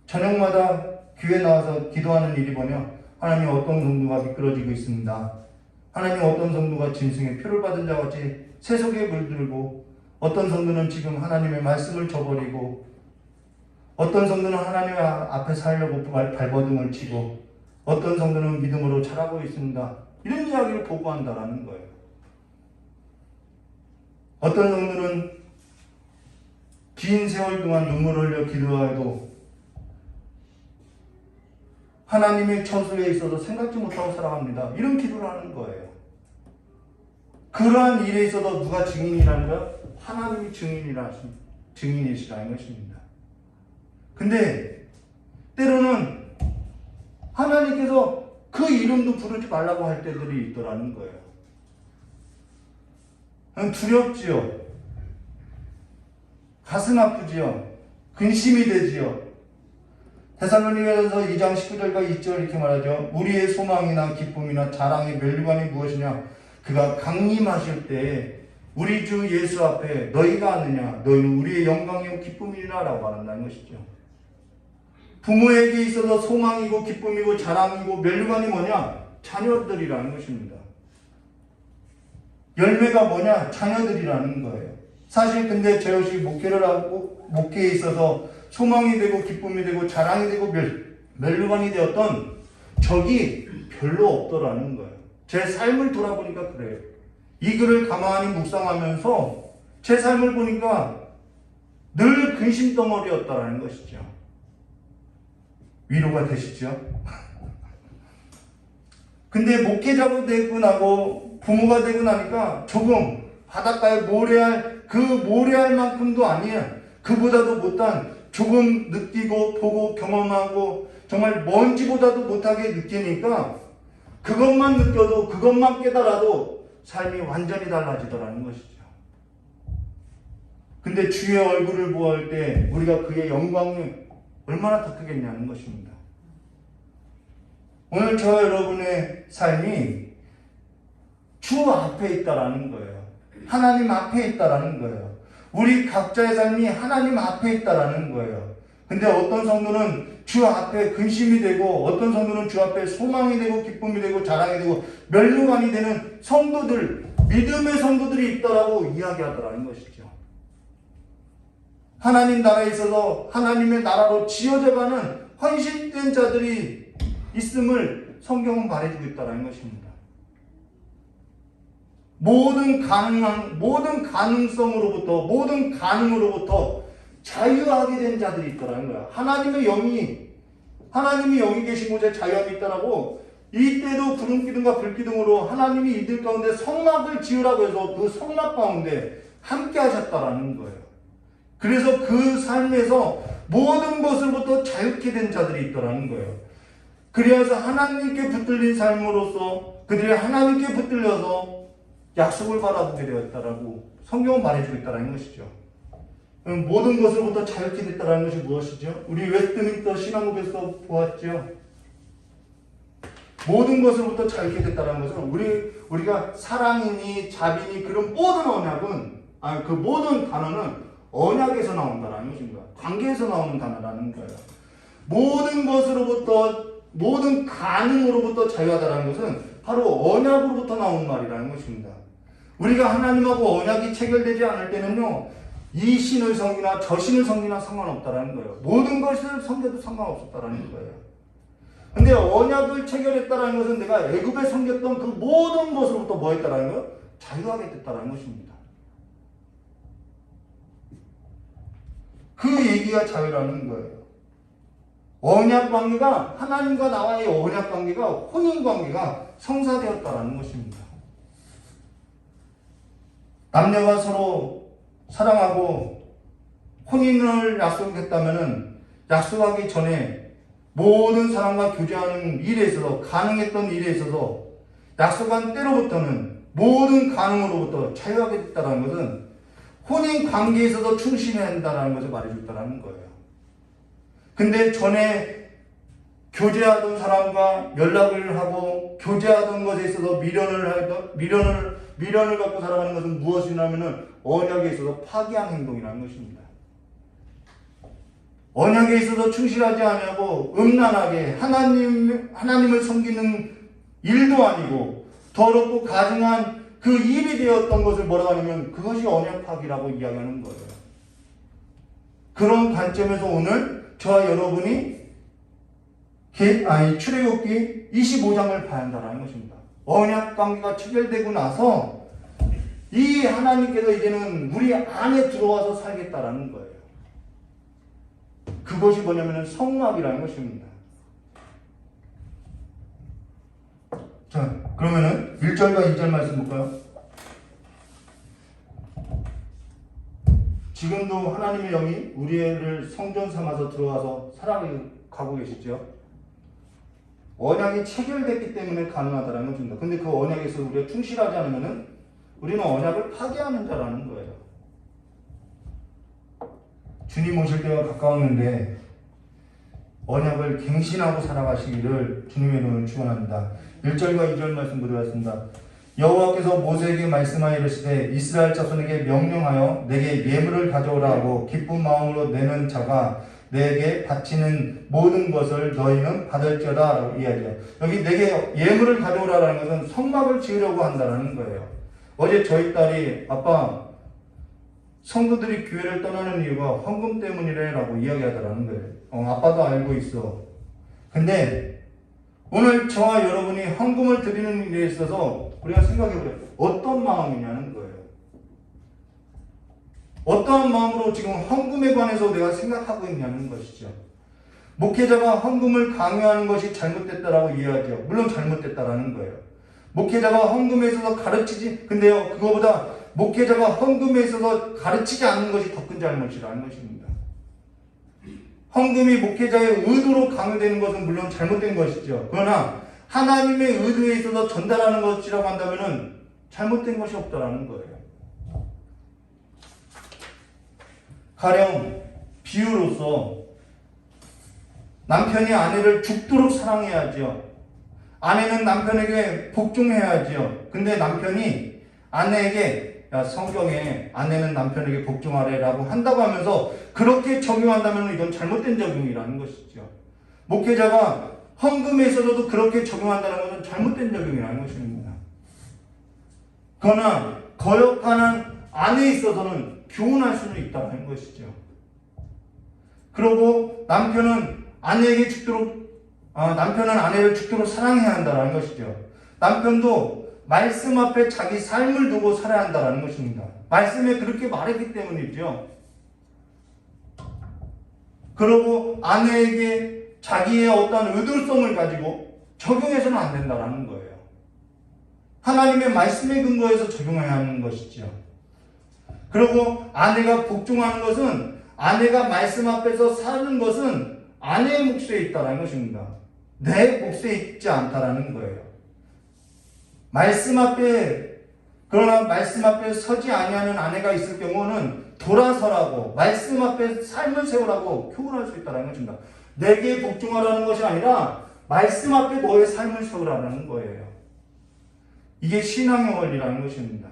저녁마다 교회 나와서 기도하는 일이 뭐냐? 하나님, 어떤 성도가 미끄러지고 있습니다. 하나님, 어떤 성도가 짐승의 표를 받은 자와 같이 세속에 물들고, 어떤 성도는 지금 하나님의 말씀을 저버리고, 어떤 성도는 하나님 앞에 살려고 발버둥을 치고, 어떤 성도는 믿음으로 자라고 있습니다. 이런 이야기를 보고한다라는 거예요. 어떤 성도는 긴 세월 동안 눈물을 흘려 기도하여도 하나님의 처소에 있어서 생각지 못하고 살아갑니다. 이런 기도를 하는 거예요. 그러한 일에 있어서 누가 증인이라는 거야? 하나님이 증인이시라는 것입니다. 근데 때로는 하나님께서 그 이름도 부르지 말라고 할 때들이 있더라는 거예요. 두렵지요. 가슴 아프지요. 근심이 되지요. 데살로니가전서 2장 19절과 20절 이렇게 말하죠. 우리의 소망이나 기쁨이나 자랑의 면류관이 무엇이냐? 그가 강림하실 때 우리 주 예수 앞에 너희가 아느냐? 너희는 우리의 영광이요 기쁨이라 라고 말한다는 것이죠. 부모에게 있어서 소망이고 기쁨이고 자랑이고 면류관이 뭐냐? 자녀들이라는 것입니다. 열매가 뭐냐? 자녀들이라는 거예요. 사실 근데 저 역시 목회를 하고 목회에 있어서 소망이 되고 기쁨이 되고 자랑이 되고 면류관이 되었던 적이 별로 없더라는 거예요. 제 삶을 돌아보니까 그래요. 이 글을 가만히 묵상하면서 제 삶을 보니까 늘 근심덩어리였다라는 것이죠. 위로가 되시죠? 근데 목회자가 되고 나고 부모가 되고 나니까 조금 바닷가에 모래알 만큼도 아니에요. 그보다도 못한 조금 느끼고 보고 경험하고 정말 먼지보다도 못하게 느끼니까 그것만 느껴도 그것만 깨달아도 삶이 완전히 달라지더라는 것이죠. 근데 주의 얼굴을 보호할 때 우리가 그의 영광이 얼마나 더 크겠냐는 것입니다. 오늘 저 여러분의 삶이 주 앞에 있다라는 거예요. 하나님 앞에 있다라는 거예요. 우리 각자의 삶이 하나님 앞에 있다라는 거예요. 근데 어떤 성도는 주 앞에 근심이 되고 어떤 성도는 주 앞에 소망이 되고 기쁨이 되고 자랑이 되고 면류관이 되는 성도들, 믿음의 성도들이 있다라고 이야기하더라는 것이죠. 하나님 나라에 있어서 하나님의 나라로 지어져가는 헌신된 자들이 있음을 성경은 말해주고 있다는 것입니다. 모든 가능성으로부터, 모든 가능으로부터 자유하게 된 자들이 있다는 거야. 하나님이 영이 계신 곳에 자유함이 있다라고, 이때도 구름 기둥과 불 기둥으로 하나님이 이들 가운데 성막을 지으라고 해서 그 성막 가운데 함께 하셨다라는 거예요. 그래서 그 삶에서 모든 것으로부터 자유케 된 자들이 있다라는 거예요. 그래서 하나님께 붙들린 삶으로서 그들이 하나님께 붙들려서 약속을 바라보게 되었다라고 성경은 말해주고 있다는 것이죠. 모든 것으로부터 자유케 됐다는 것이 무엇이죠? 우리 웨스트민스터 신앙국에서 보았죠. 모든 것으로부터 자유케 됐다는 것은 우리가 사랑이니 자비니 그런 모든 언약은, 그 모든 단어는 언약에서 나온다는 것입니다. 관계에서 나오는 단어라는 거예요. 모든 것으로부터, 모든 가능으로부터 자유하다는 것은 바로 언약으로부터 나오는 말이라는 것입니다. 우리가 하나님하고 언약이 체결되지 않을 때는요, 이 신을 섬기나 저 신을 섬기나 상관없다라는 거예요. 모든 것을 섬겨도 상관없었다라는 거예요. 근데 언약을 체결했다라는 것은 내가 애굽에 섬겼던 그 모든 것으로부터 뭐 했다라는 거예요? 자유하게 됐다라는 것입니다. 그 얘기가 자유라는 거예요. 언약 관계가, 하나님과 나와의 언약 관계가, 혼인 관계가 성사되었다라는 것입니다. 남녀가 서로 사랑하고 혼인을 약속했다면은 약속하기 전에 모든 사람과 교제하는 일에 있어서, 가능했던 일에 있어서 약속한 때로부터는 모든 가능으로부터 자유하게 됐다는 것은 혼인 관계에 있어서 충실해야 한다는 것을 말해줬다는 거예요. 근데 전에 교제하던 사람과 연락을 하고 교제하던 것에 있어서 미련을 갖고 살아가는 것은 무엇이냐면은 언약에 있어서 파기한 행동이라는 것입니다. 언약에 있어서 충실하지 않냐고 음란하게 하나님을 섬기는 일도 아니고 더럽고 가증한 그 일이 되었던 것을 뭐라고 하냐면 그것이 언약 파기라고 이야기하는 거예요. 그런 관점에서 오늘 저와 여러분이 출애굽기 25장을 봐야 한다는 것입니다. 언약 관계가 체결되고 나서 이 하나님께서 이제는 우리 안에 들어와서 살겠다라는 거예요. 그것이 뭐냐면 성막이라는 것입니다. 자, 그러면은 1절과 2절 말씀 볼까요? 지금도 하나님의 영이 우리를 성전 삼아서 들어와서 살아가고 계시죠? 언약이 체결됐기 때문에 가능하다는 것입니다. 근데 그 언약에서 우리가 충실하지 않으면은 우리는 언약을 파괴하는 자라는 거예요. 주님 오실 때가 가까웠는데 언약을 갱신하고 살아가시기를 주님의 이름으로 축원합니다. 1절과 2절 말씀 보도록 여호와께서 모세에게 말씀하여 이르시되 이스라엘 자손에게 명령하여 내게 예물을 가져오라 하고 기쁜 마음으로 내는 자가 내게 바치는 모든 것을 너희는 받을지어다 라고 이야기해요. 여기 내게 예물을 가져오라는 것은 성막을 지으려고 한다는 거예요. 어제 저희 딸이 아빠 성도들이 교회를 떠나는 이유가 헌금 때문이래 라고 이야기하더라는 거예요. 아빠도 알고 있어. 근데 오늘 저와 여러분이 헌금을 드리는 일에 있어서 우리가 생각해보래요. 어떤 마음이냐는 거예요. 어떠한 마음으로 지금 헌금에 관해서 내가 생각하고 있냐는 것이죠. 목회자가 헌금을 강요하는 것이 잘못됐다라고 이해하죠. 물론 잘못됐다라는 거예요. 목회자가 헌금에 있어서 근데요, 그거보다 목회자가 헌금에 있어서 가르치지 않는 것이 더 큰 잘못이라는 것입니다. 헌금이 목회자의 의도로 강요되는 것은 물론 잘못된 것이죠. 그러나 하나님의 의도에 있어서 전달하는 것이라고 한다면은 잘못된 것이 없다라는 거예요. 가령 비유로서 남편이 아내를 죽도록 사랑해야죠. 아내는 남편에게 복종해야죠. 근데 남편이 아내에게 야, 성경에 아내는 남편에게 복종하래 라고 한다고 하면서 그렇게 적용한다면 이건 잘못된 적용이라는 것이죠. 목회자가 헌금에 있어서도 그렇게 적용한다는 것은 잘못된 적용이라는 것입니다. 그러나 거역하는 아내에 있어서는 교훈할 수는 있다는 것이죠. 그리고 남편은 아내에게 죽도록 남편은 아내를 죽도록 사랑해야 한다는 것이죠. 남편도 말씀 앞에 자기 삶을 두고 살아야 한다는 것입니다. 말씀에 그렇게 말했기 때문이죠. 그리고 아내에게 자기의 어떤 의도성을 가지고 적용해서는 안 된다는 거예요. 하나님의 말씀에 근거해서 적용해야 하는 것이죠. 그리고 아내가 복종하는 것은, 아내가 말씀 앞에서 사는 것은 아내의 몫에 있다는 것입니다. 내 몫에 있지 않다라는 거예요. 그러나 말씀 앞에 서지 아니하는 아내가 있을 경우는 돌아서라고, 말씀 앞에 삶을 세우라고 교훈할 수 있다는 것입니다. 내게 복종하라는 것이 아니라 말씀 앞에 너의 삶을 세우라는 거예요. 이게 신앙의 원리라는 것입니다.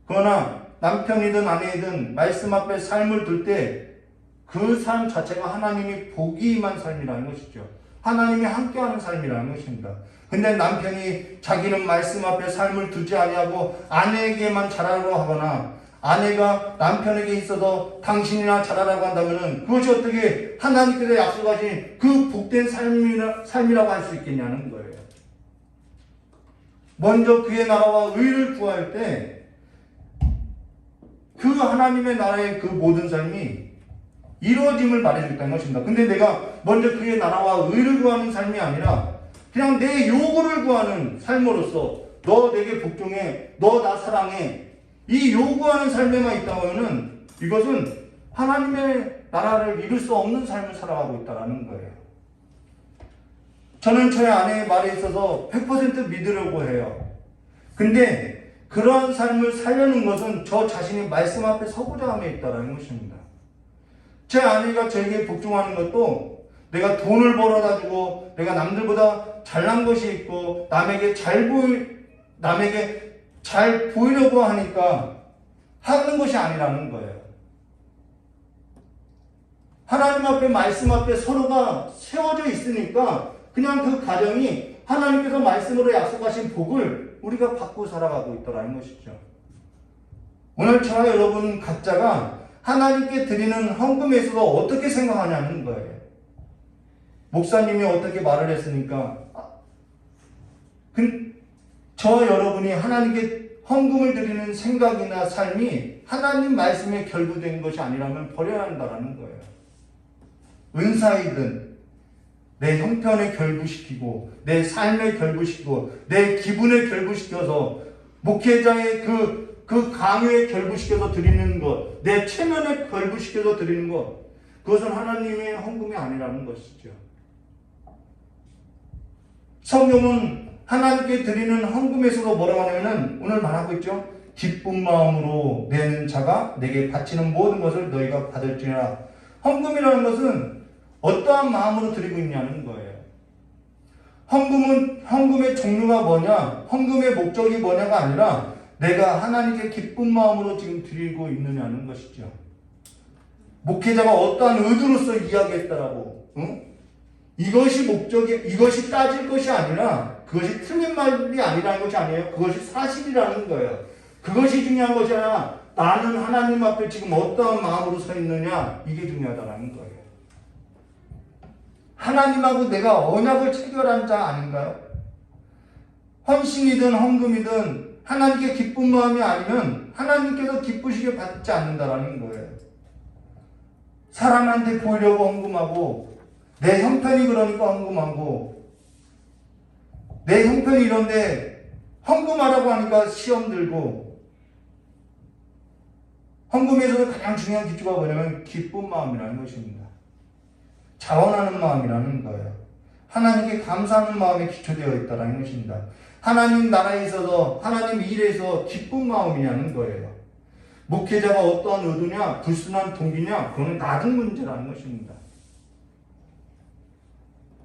그러나 남편이든 아내이든 말씀 앞에 삶을 둘 때 그 삶 자체가 하나님이 보기 임한 삶이라는 것이죠. 하나님이 함께하는 삶이라는 것입니다. 근데 남편이 자기는 말씀 앞에 삶을 두지 아니하고 아내에게만 잘하라고 하거나, 아내가 남편에게 있어서 당신이나 잘하라고 한다면 그것이 어떻게 하나님께서 약속하신 그 복된 삶이라고 할 수 있겠냐는 거예요. 먼저 그의 나라와 의를 구할 때 그 하나님의 나라의 그 모든 삶이 이루어짐을 말해주겠다는 것입니다. 근데 내가 먼저 그의 나라와 의를 구하는 삶이 아니라 그냥 내 요구를 구하는 삶으로서, 너 내게 복종해, 너 나 사랑해, 이 요구하는 삶에만 있다면 이것은 하나님의 나라를 이룰 수 없는 삶을 살아가고 있다는 거예요. 저는 저의 아내의 말에 있어서 100% 믿으려고 해요. 근데 그러한 삶을 살려는 것은 저 자신이 말씀 앞에 서고자 함에 있다는 것입니다. 제 아내가 저에게 복종하는 것도 내가 돈을 벌어가지고 내가 남들보다 잘난 것이 있고 남에게 잘 보이려고 하니까 하는 것이 아니라는 거예요. 하나님 앞에, 말씀 앞에 서로가 세워져 있으니까 그냥 그 가정이 하나님께서 말씀으로 약속하신 복을 우리가 받고 살아가고 있다는 것이죠. 오늘 저와 여러분 각자가 하나님께 드리는 헌금에 있어서 어떻게 생각하냐는 거예요. 목사님이 어떻게 말을 했으니까 저와 여러분이 하나님께 헌금을 드리는 생각이나 삶이 하나님 말씀에 결부된 것이 아니라면 버려야 한다는 거예요. 은사이든 내 형편에 결부시키고 내 삶에 결부시키고 내 기분에 결부시켜서 목회자의 그 강요에 결부시켜서 드리는 것, 내 체면에 결부시켜서 드리는 것, 그것은 하나님의 헌금이 아니라는 것이죠. 성경은 하나님께 드리는 헌금에서도 뭐라고 하냐면 오늘 말하고 있죠. 기쁜 마음으로 내는 자가 내게 바치는 모든 것을 너희가 받을지니라. 헌금이라는 것은 어떠한 마음으로 드리고 있냐는 거예요. 헌금의 종류가 뭐냐, 헌금의 목적이 뭐냐가 아니라 내가 하나님께 기쁜 마음으로 지금 드리고 있느냐는 것이죠. 목회자가 어떠한 의도로서 이야기했다라고, 이것이 이것이 따질 것이 아니라, 그것이 틀린 말이 아니라는 것이 아니에요. 그것이 사실이라는 거예요. 그것이 중요한 것이 아니라 나는 하나님 앞에 지금 어떠한 마음으로 서 있느냐, 이게 중요하다는 거예요. 하나님하고 내가 언약을 체결한 자 아닌가요? 헌신이든 헌금이든 하나님께 기쁜 마음이 아니면 하나님께서 기쁘시게 받지 않는다라는 거예요. 사람한테 보이려고 헌금하고, 내 형편이 그러니까 헌금하고, 내 형편이 이런데 헌금하라고 하니까 시험 들고, 헌금에서도 가장 중요한 기초가 뭐냐면 기쁜 마음이라는 것입니다. 자원하는 마음이라는 거예요. 하나님께 감사하는 마음에 기초되어 있다는 것입니다. 하나님 나라에 있어서, 하나님 일에서 기쁜 마음이냐는 거예요. 목회자가 어떠한 의도냐, 불순한 동기냐, 그거는 낮은 문제라는 것입니다.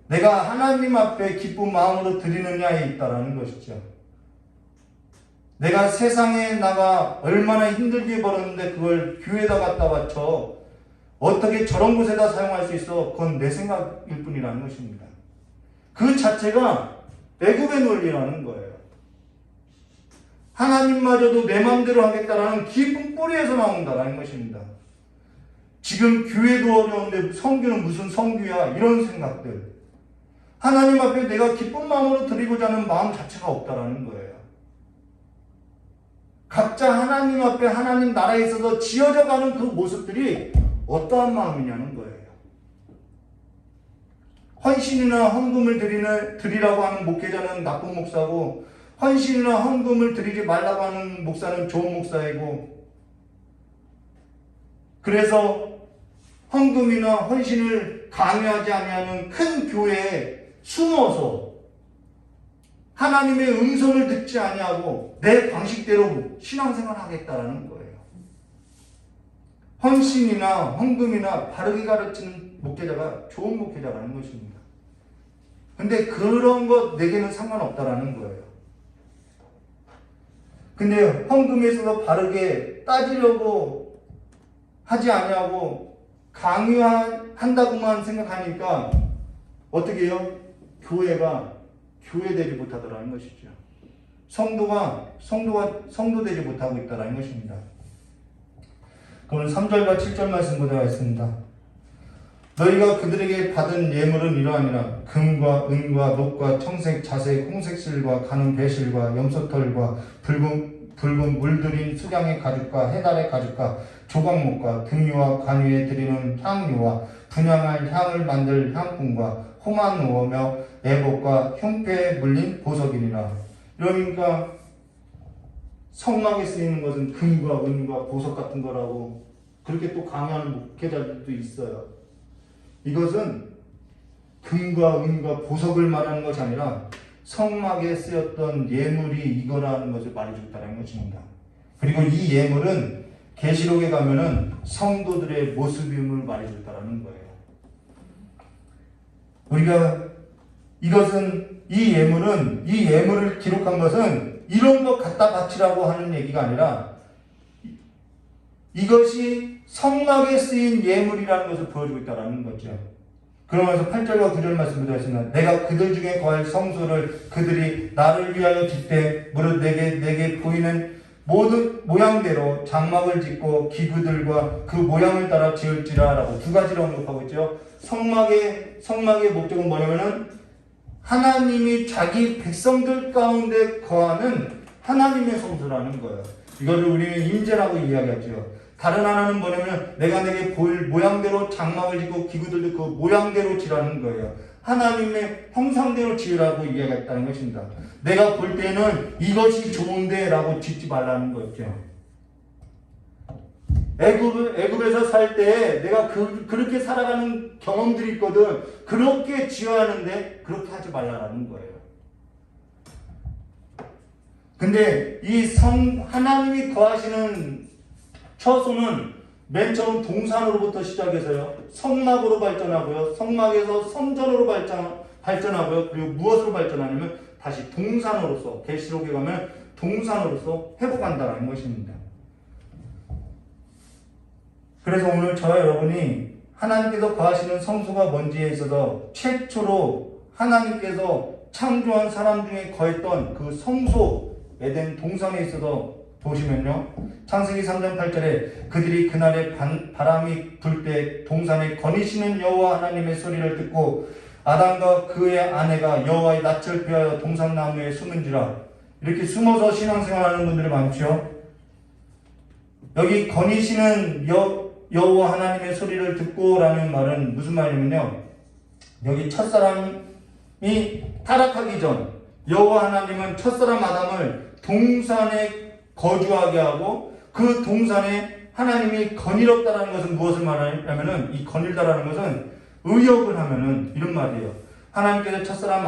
내가 하나님 앞에 기쁜 마음으로 드리느냐에 있다라는 것이죠. 내가 세상에 나가 얼마나 힘들게 벌었는데 그걸 교회에다 갖다 바쳐 어떻게 저런 곳에다 사용할 수 있어? 그건 내 생각일 뿐이라는 것입니다. 그 자체가 애굽의 논리라는 거예요. 하나님마저도 내 마음대로 하겠다라는 깊은 뿌리에서 나온다라는 것입니다. 지금 교회도 어려운데 성교는 무슨 성교야? 이런 생각들. 하나님 앞에 내가 기쁜 마음으로 드리고자 하는 마음 자체가 없다라는 거예요. 각자 하나님 앞에 하나님 나라에 있어서 지어져 가는 그 모습들이 어떠한 마음이냐는 거예요. 헌신이나 헌금을 드리라고 하는 목회자는 나쁜 목사고, 헌신이나 헌금을 드리지 말라고 하는 목사는 좋은 목사이고, 그래서 헌금이나 헌신을 강요하지 아니하는 큰 교회에 숨어서 하나님의 음성을 듣지 아니하고 내 방식대로 신앙생활을 하겠다라는 거예요. 헌신이나 헌금이나 바르게 가르치는 목회자가 좋은 목회자라는 것입니다. 근데 그런 것 내게는 상관없다라는 거예요. 근데 헌금에 있어서 바르게 따지려고 하지 아니하고 강요한다고만 생각하니까 어떻게 해요? 교회가 교회되지 못하더라는 것이죠. 성도 되지 못하고 있다라는 것입니다. 오늘 3절과 7절 말씀 보도록 하겠습니다. 너희가 그들에게 받은 예물은 이러하니라. 금과 은과 녹과 청색, 자색, 홍색 실과 가는 배실과 염소털과 붉은 물들인 수량의 가죽과 해달의 가죽과 조각목과 등유와 관유에 드리는 향유와 분향할 향을 만들 향품과 호만 놓으며 애복과 흉패에 물린 보석이니라. 그러니까 성막에 쓰이는 것은 금과 은과 보석 같은 거라고 그렇게 또 강요하는 목회자들도 있어요. 이것은 금과 은과 보석을 말하는 것이 아니라 성막에 쓰였던 예물이 이거라는 것을 말해줬다는 것입니다. 그리고 이 예물은 계시록에 가면은 성도들의 모습임을 말해줬다는 거예요. 우리가 이 예물을 기록한 것은 이런 것 갖다 바치라고 하는 얘기가 아니라 이것이 성막에 쓰인 예물이라는 것을 보여주고 있다는 거죠. 그러면서 8절과 9절 말씀을 드렸습니다. 내가 그들 중에 거할 성소를 그들이 나를 위하여 짓되 무릇 내게 보이는 모든 모양대로 장막을 짓고 기구들과 그 모양을 따라 지을지라 라고 두 가지로 언급하고 있죠. 성막의 목적은 뭐냐면은 하나님이 자기 백성들 가운데 거하는 하나님의 성소라는 거예요. 이거를 우리는 임재라고 이야기하죠. 다른 하나는 뭐냐면 내가 내게 보일 모양대로 장막을 짓고 기구들도 그 모양대로 지라는 거예요. 하나님의 형상대로 지으라고 이야기했다는 것입니다. 내가 볼 때는 이것이 좋은데 라고 짓지 말라는 거죠. 애굽에서 살 때 내가 그렇게 살아가는 경험들이 있거든. 그렇게 지어야 하는데 그렇게 하지 말라는 거예요. 근데 하나님이 거하시는 처소는 맨 처음 동산으로부터 시작해서요. 성막으로 발전하고요. 성막에서 성전으로 발전하고요. 그리고 무엇으로 발전하냐면 다시 동산으로서 계시록에 가면 동산으로서 회복한다는 것입니다. 그래서 오늘 저와 여러분이 하나님께서 거하시는 성소가 뭔지에 있어서 최초로 하나님께서 창조한 사람 중에 거했던 그 성소 에덴 동산에 있어서 보시면요. 창세기 3장 8절에 그들이 그날에 바람이 불 때 동산에 거니시는 여호와 하나님의 소리를 듣고 아담과 그의 아내가 여호와의 낯을 피하여 동산나무에 숨은지라. 이렇게 숨어서 신앙생활하는 분들이 많죠. 여기 거니시는 여호와 하나님의 소리를 듣고라는 말은 무슨 말이냐면요. 여기 첫사람이 타락하기 전 여호와 하나님은 첫사람 아담을 동산에 거주하게 하고 그 동산에 하나님이 거닐었다라는 것은 무엇을 말하냐면은 이 거닐다라는 것은 의역을 하면은 이런 말이에요. 하나님께서 첫사람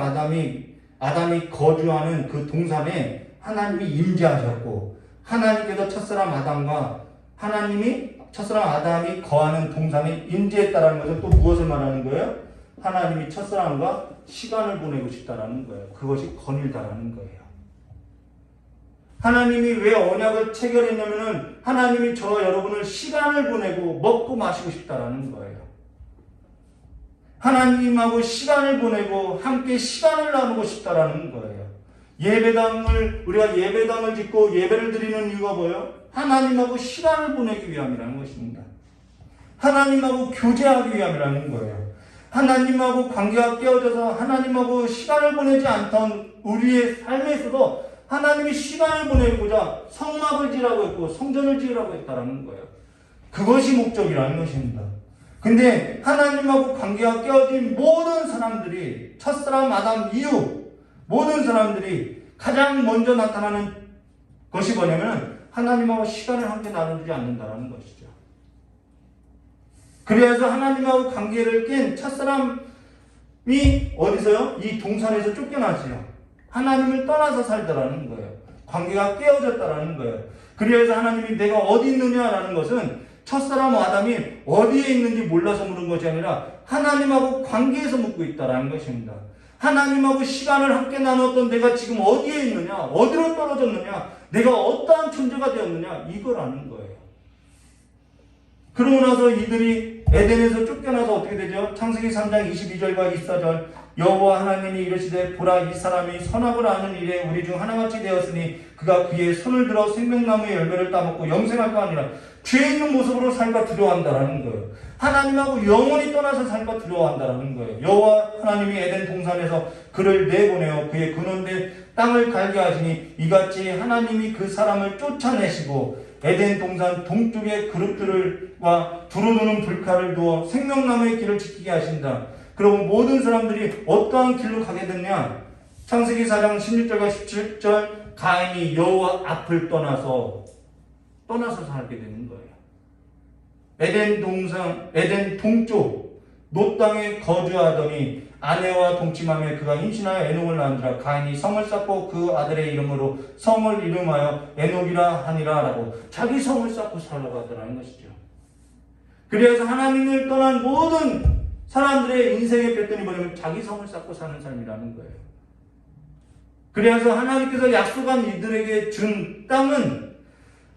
아담이 거주하는 그 동산에 하나님이 임재하셨고 하나님께서 첫사람 아담이 거하는 동산에 임재했다라는 것은 또 무엇을 말하는 거예요? 하나님이 첫사람과 시간을 보내고 싶다라는 거예요. 그것이 거닐다라는 거예요. 하나님이 왜 언약을 체결했냐면은 하나님이 저와 여러분을 시간을 보내고 먹고 마시고 싶다라는 거예요. 하나님하고 시간을 보내고 함께 시간을 나누고 싶다라는 거예요. 우리가 예배당을 짓고 예배를 드리는 이유가 뭐예요? 하나님하고 시간을 보내기 위함이라는 것입니다. 하나님하고 교제하기 위함이라는 거예요. 하나님하고 관계가 깨어져서 하나님하고 시간을 보내지 않던 우리의 삶에서도 하나님이 시간을 보내고자 성막을 지으라고 했고 성전을 지으라고 했다라는 거예요. 그것이 목적이라는 것입니다. 근데 하나님하고 관계가 깨어진 모든 사람들이 첫사람 아담 이후 모든 사람들이 가장 먼저 나타나는 것이 뭐냐면 하나님하고 시간을 함께 나누지 않는다라는 것이죠. 그래서 하나님하고 관계를 깬 첫사람이 어디서요? 이 동산에서 쫓겨나지요. 하나님을 떠나서 살더라는 거예요. 관계가 깨어졌다라는 거예요. 그래서 하나님이 내가 어디 있느냐라는 것은 첫사람 아담이 어디에 있는지 몰라서 물은 것이 아니라 하나님하고 관계에서 묻고 있다라는 것입니다. 하나님하고 시간을 함께 나눴던 내가 지금 어디에 있느냐, 어디로 떨어졌느냐, 내가 어떠한 존재가 되었느냐, 이걸 아는 거예요. 그러고 나서 이들이 에덴에서 쫓겨나서 어떻게 되죠? 창세기 3장 22절과 24절 여호와 하나님이 이르시되 보라 이 사람이 선악을 아는 일에 우리 중 하나같이 되었으니 그가 그의 손을 들어 생명나무의 열매를 따먹고 영생할 거 아니라 죄 있는 모습으로 살까 두려워한다라는 거예요. 하나님하고 영원히 떠나서 살까 두려워한다라는 거예요. 여호와 하나님이 에덴 동산에서 그를 내보내어 그의 근원된 땅을 갈게 하시니 이같이 하나님이 그 사람을 쫓아내시고 에덴 동산 동쪽에 그룹들과 두루두는 불칼을 두어 생명나무의 길을 지키게 하신다. 그럼 모든 사람들이 어떠한 길로 가게 됐냐? 창세기 4장 16절과 17절 가인이 여호와 앞을 떠나서 살게 되는 거예요. 에덴 동쪽 놋 땅에 거주하더니 아내와 동침하며 그가 임신하여 에녹을 낳은지라 가인이 성을 쌓고 그 아들의 이름으로 성을 이름하여 에녹이라 하니라라고 자기 성을 쌓고 살아가더라는 것이죠. 그래서 하나님을 떠난 모든 사람들의 인생의 패턴이 뭐냐면 자기 성을 쌓고 사는 삶이라는 거예요. 그래서 하나님께서 약속한 이들에게 준 땅은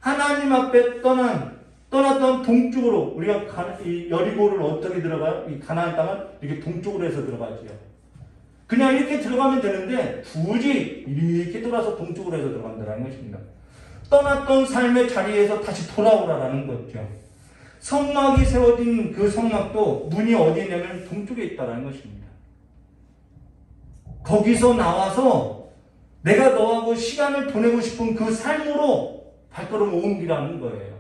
하나님 앞에 떠났던 동쪽으로 우리가 이 여리고를 어떻게 들어가요? 이 가나안 땅은 이렇게 동쪽으로 해서 들어가지요. 그냥 이렇게 들어가면 되는데 굳이 이렇게 돌아서 동쪽으로 해서 들어간다는 것입니다. 떠났던 삶의 자리에서 다시 돌아오라는 거죠. 성막이 세워진 그 성막도 문이 어디에 있냐면 동쪽에 있다는 것입니다. 거기서 나와서 내가 너하고 시간을 보내고 싶은 그 삶으로 발걸음을 옮기라는 거예요.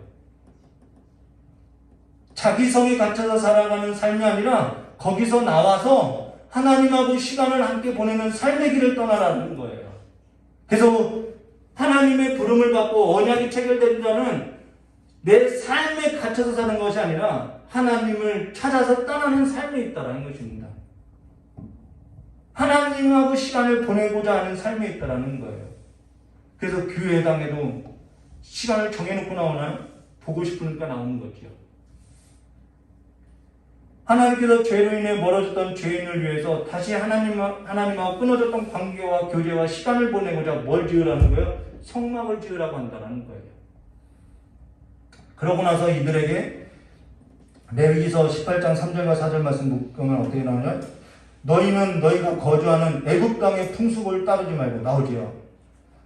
자기 성에 갇혀서 살아가는 삶이 아니라 거기서 나와서 하나님하고 시간을 함께 보내는 삶의 길을 떠나라는 거예요. 그래서 하나님의 부름을 받고 언약이 체결된 자는 내 삶에 갇혀서 사는 것이 아니라 하나님을 찾아서 떠나는 삶에 있다는 것입니다. 하나님하고 시간을 보내고자 하는 삶에 있다는 거예요. 그래서 교회당에도 시간을 정해놓고 나오나요? 보고 싶으니까 나오는 거죠. 하나님께서 죄로 인해 멀어졌던 죄인을 위해서 다시 하나님하고 끊어졌던 관계와 교제와 시간을 보내고자 뭘 지으라는 거예요? 성막을 지으라고 한다는 거예요. 그러고 나서 이들에게 레위기서 18장 3절과 4절 말씀 보면 어떻게 나오냐? 너희는 너희가 거주하는 애굽 땅의 풍습을 따르지 말고 나오지요.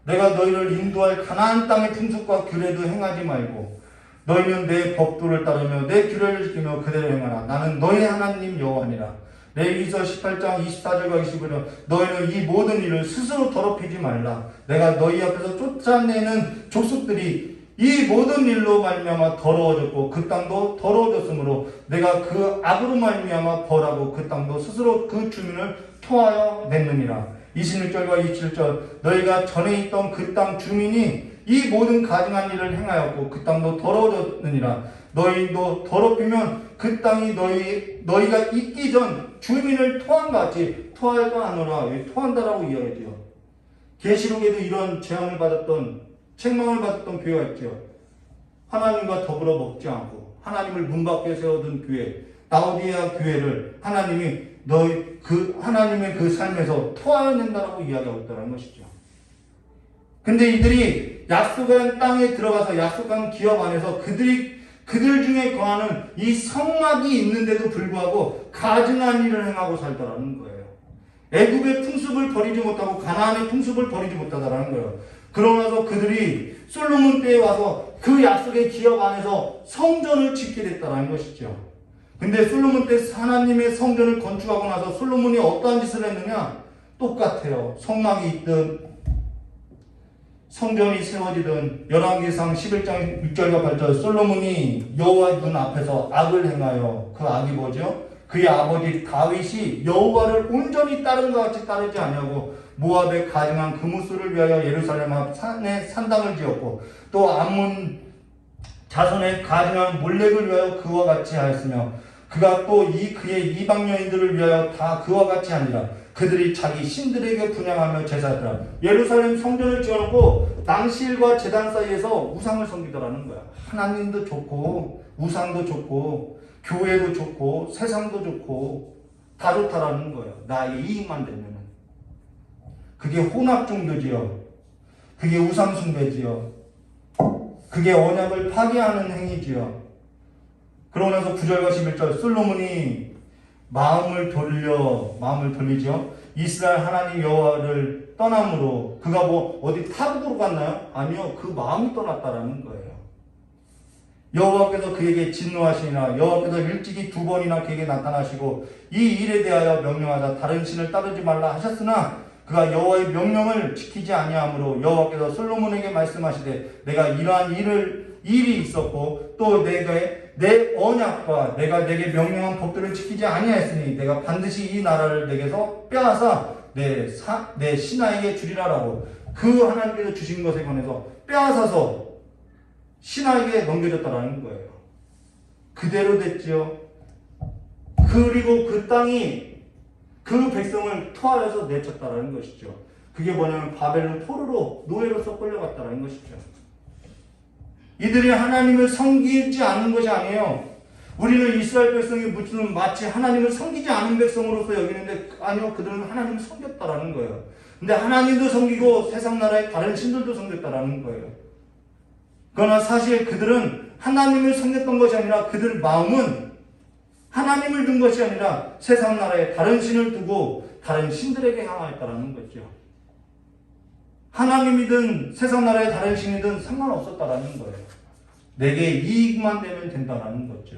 내가 너희를 인도할 가나안 땅의 풍습과 규례도 행하지 말고 너희는 내 법도를 따르며 내 규례를 지키며 그대로 행하라. 나는 너희 하나님 여호와니라. 레위기서 18장 24절과 25절 너희는 이 모든 일을 스스로 더럽히지 말라. 내가 너희 앞에서 쫓아내는 족속들이 이 모든 일로 말미암아 더러워졌고 그 땅도 더러워졌으므로 내가 그 악으로 말미암아 벌하고 그 땅도 스스로 그 주민을 토하여 냈느니라. 26절과 27절 너희가 전에 있던 그 땅 주민이 이 모든 가증한 일을 행하였고 그 땅도 더러워졌느니라. 너희도 더럽히면 그 땅이 너희가 있기 전 주민을 토한 같이 토할까 하노라. 토한다라고 이야기해요. 계시록에도 이런 재앙을 받았던 책망을 받았던 교회가 있죠. 하나님과 더불어 먹지 않고 하나님을 문 밖에 세워둔 교회, 라오디게아 교회를 하나님이 하나님의 그 삶에서 토하낸다라고 이야기하고 있다는 것이죠. 근데 이들이 약속한 땅에 들어가서 약속한 기업 안에서 그들 중에 거하는 이 성막이 있는데도 불구하고 가증한 일을 행하고 살더라는 거예요. 애굽의 풍습을 버리지 못하고 가나안의 풍습을 버리지 못하다라는 거예요. 그러고 나서 그들이 솔로몬 때에 와서 그 약속의 기업 안에서 성전을 짓게 됐다는 것이죠. 근데 솔로몬 때 하나님의 성전을 건축하고 나서 솔로몬이 어떠한 짓을 했느냐? 똑같아요. 성막이 있든 성전이 세워지든 열왕기상 11장 6절과 8절 솔로몬이 여호와의 눈 앞에서 악을 행하여 그 악이 뭐죠? 그의 아버지 다윗이 여호와를 온전히 따른 것 같이 따르지 아니하고 모압에 가증한 그무스를 위하여 예루살렘 앞 산에 산당을 지었고 또 암몬 자손의 가증한 몰렉을 위하여 그와 같이 하였으며 그가 또 그의 이방 여인들을 위하여 다 그와 같이 하니라. 그들이 자기 신들에게 분향하며 제사했더라. 예루살렘 성전을 지어놓고 당시일과 제단 사이에서 우상을 섬기더라는 거야. 하나님도 좋고 우상도 좋고 교회도 좋고 세상도 좋고 다 좋다라는 거예요. 나의 이익만 되면은. 그게 혼합 종교지요. 그게 우상 숭배지요. 그게 언약을 파괴하는 행위지요. 그러고 나서 9절과 11절 솔로몬이 마음을 돌리죠. 이스라엘 하나님 여호와를 떠남으로 그가 뭐 어디 타국으로 갔나요? 아니요. 그 마음이 떠났다라는 거예요. 여호와께서 그에게 진노하시니라. 여호와께서 일찍이 2번이나 그에게 나타나시고 이 일에 대하여 명령하자 다른 신을 따르지 말라 하셨으나 그가 여호와의 명령을 지키지 아니하므로 여호와께서 솔로몬에게 말씀하시되 내가 이러한 일이 있었고 또 내가 내 언약과 내가 내게 명령한 법들을 지키지 아니하였으니 내가 반드시 이 나라를 내게서 빼앗아 내 신하에게 주리라라고 그 하나님께서 주신 것에 관해서 빼앗아서 신하에게 넘겨줬다라는 거예요. 그대로 됐죠. 그리고 그 땅이 그 백성을 토하여서 내쳤다라는 것이죠. 그게 뭐냐면 바벨론 포로로 노예로서 끌려갔다라는 것이죠. 이들이 하나님을 섬기지 않은 것이 아니에요. 우리는 이스라엘 백성이 무슨 마치 하나님을 섬기지 않은 백성으로서 여기는데 아니요, 그들은 하나님을 섬겼다라는 거예요. 근데 하나님도 섬기고 세상 나라의 다른 신들도 섬겼다라는 거예요. 그러나 사실 그들은 하나님을 섬겼던 것이 아니라 그들 마음은 하나님을 둔 것이 아니라 세상 나라의 다른 신을 두고 다른 신들에게 향하였다라는 거죠. 하나님이든 세상 나라의 다른 신이든 상관없었다라는 거예요. 내게 이익만 되면 된다라는 거죠.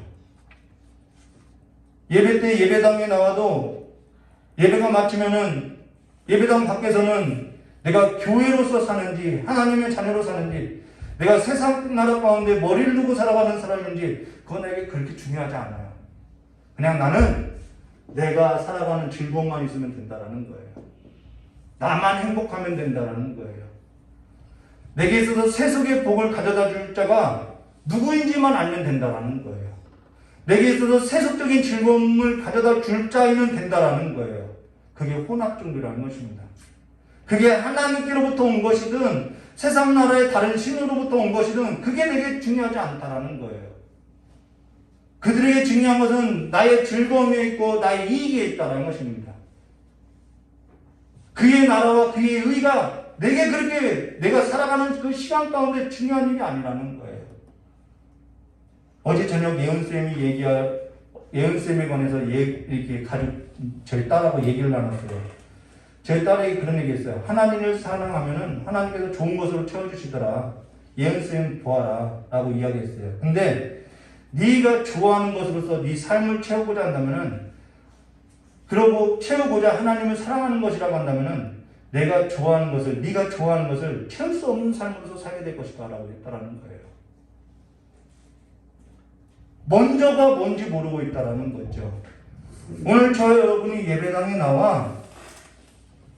예배 때 예배당에 나와도 예배가 마치면은 예배당 밖에서는 내가 교회로서 사는지 하나님의 자녀로 사는지 내가 세상 나라 가운데 머리를 두고 살아가는 사람인지 그건 내게 그렇게 중요하지 않아요. 그냥 나는 내가 살아가는 즐거움만 있으면 된다라는 거예요. 나만 행복하면 된다라는 거예요. 내게 있어서 세속의 복을 가져다 줄 자가 누구인지만 알면 된다라는 거예요. 내게 있어서 세속적인 즐거움을 가져다 줄 자이면 된다라는 거예요. 그게 혼합종교라는 것입니다. 그게 하나님께로부터 온 것이든 세상 나라의 다른 신으로부터 온 것이든 그게 내게 중요하지 않다라는 거예요. 그들에게 중요한 것은 나의 즐거움에 있고 나의 이익에 있다라는 것입니다. 그의 나라와 그의 의가 내게 그렇게 내가 살아가는 그 시간 가운데 중요한 일이 아니라는 거예요. 어제 저녁 예은쌤에 관해서 이렇게 저희 딸하고 얘기를 나눴어요. 저희 딸이 그런 얘기 했어요. 하나님을 사랑하면은 하나님께서 좋은 것으로 채워주시더라. 예은쌤 보아라. 라고 이야기했어요. 근데 네가 좋아하는 것으로서 네 삶을 채우고자 한다면은 그러고 채우고자 하나님을 사랑하는 것이라고 한다면은 내가 좋아하는 것을 네가 좋아하는 것을 채울 수 없는 삶으로서 살게 될 것이다 라고 했다라는 거예요. 먼저가 뭔지 모르고 있다라는 거죠. 오늘 저 여러분이 예배당에 나와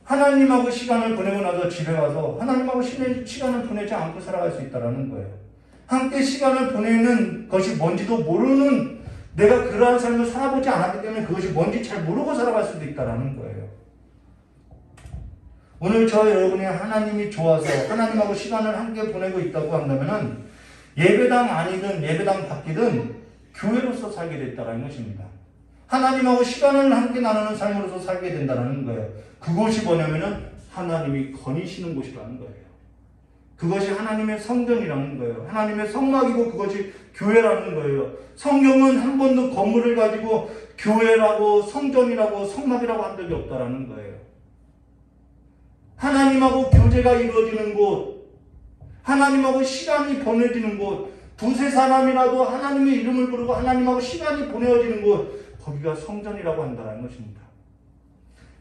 하나님하고 시간을 보내고 나서 집에 와서 하나님하고 시간을 보내지 않고 살아갈 수 있다라는 거예요. 함께 시간을 보내는 것이 뭔지도 모르는 내가 그러한 삶을 살아보지 않았기 때문에 그것이 뭔지 잘 모르고 살아갈 수도 있다라는 거예요. 오늘 저 여러분이 하나님이 좋아서 하나님하고 시간을 함께 보내고 있다고 한다면은 예배당 아니든 예배당 밖이든 교회로서 살게 됐다는 것입니다. 하나님하고 시간을 함께 나누는 삶으로서 살게 된다는 거예요. 그것이 뭐냐면은 하나님이 거니시는 곳이라는 거예요. 그것이 하나님의 성전이라는 거예요. 하나님의 성막이고 그것이 교회라는 거예요. 성경은 한 번도 건물을 가지고 교회라고 성전이라고 성막이라고 한 적이 없다라는 거예요. 하나님하고 교제가 이루어지는 곳, 하나님하고 시간이 보내지는 곳, 두세 사람이라도 하나님의 이름을 부르고 하나님하고 시간이 보내어지는 곳, 거기가 성전이라고 한다는 것입니다.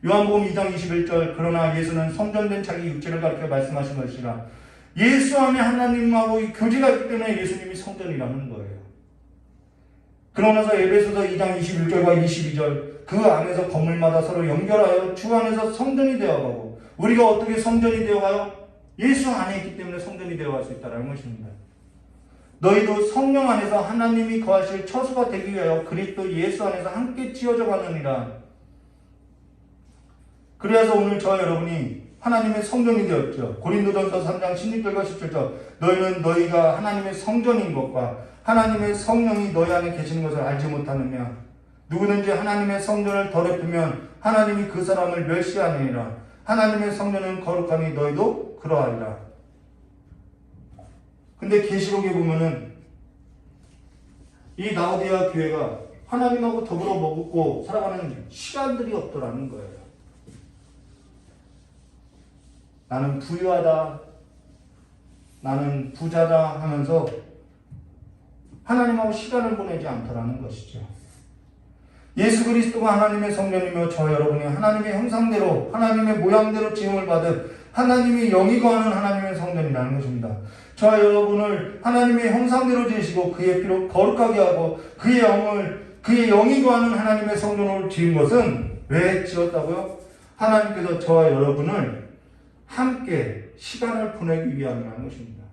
요한복음 2장 21절 그러나 예수는 성전된 자기 육체를 가리켜 말씀하신 것이라. 예수 안에 하나님하고 이 교제가 있기 때문에 예수님이 성전이라는 거예요. 그러면서 에베소서 2장 21절과 22절 그 안에서 건물마다 서로 연결하여 주 안에서 성전이 되어가고, 우리가 어떻게 성전이 되어가요? 예수 안에 있기 때문에 성전이 되어갈 수 있다는 것입니다. 너희도 성령 안에서 하나님이 거하실 처소가 되기 위하여 그리스도 예수 안에서 함께 지어져 가느니라. 그래서 오늘 저와 여러분이 하나님의 성전이 되었죠. 고린도전서 3장 16절과 17절 너희는 너희가 하나님의 성전인 것과 하나님의 성령이 너희 안에 계시는 것을 알지 못하느냐. 누구든지 하나님의 성전을 더럽히면 하나님이 그 사람을 멸시하느니라. 하나님의 성전은 거룩하니 너희도 그러하리라. 근데 계시록에 보면은 이 라오디아 교회가 하나님하고 더불어 먹고 살아가는 시간들이 없더라는 거예요. 나는 부유하다, 나는 부자다 하면서 하나님하고 시간을 보내지 않더라는 것이죠. 예수 그리스도가 하나님의 성전이며 저 여러분이 하나님의 형상대로 하나님의 모양대로 지음을 받은 하나님의 영이 거하는 하나님의 성전이라는 것입니다. 저와 여러분을 하나님의 형상대로 지으시고 그의 피로 거룩하게 하고 그의 영이 거하는 하나님의 성전으로 지은 것은 왜 지었다고요? 하나님께서 저와 여러분을 함께 시간을 보내기 위함이라는 것입니다.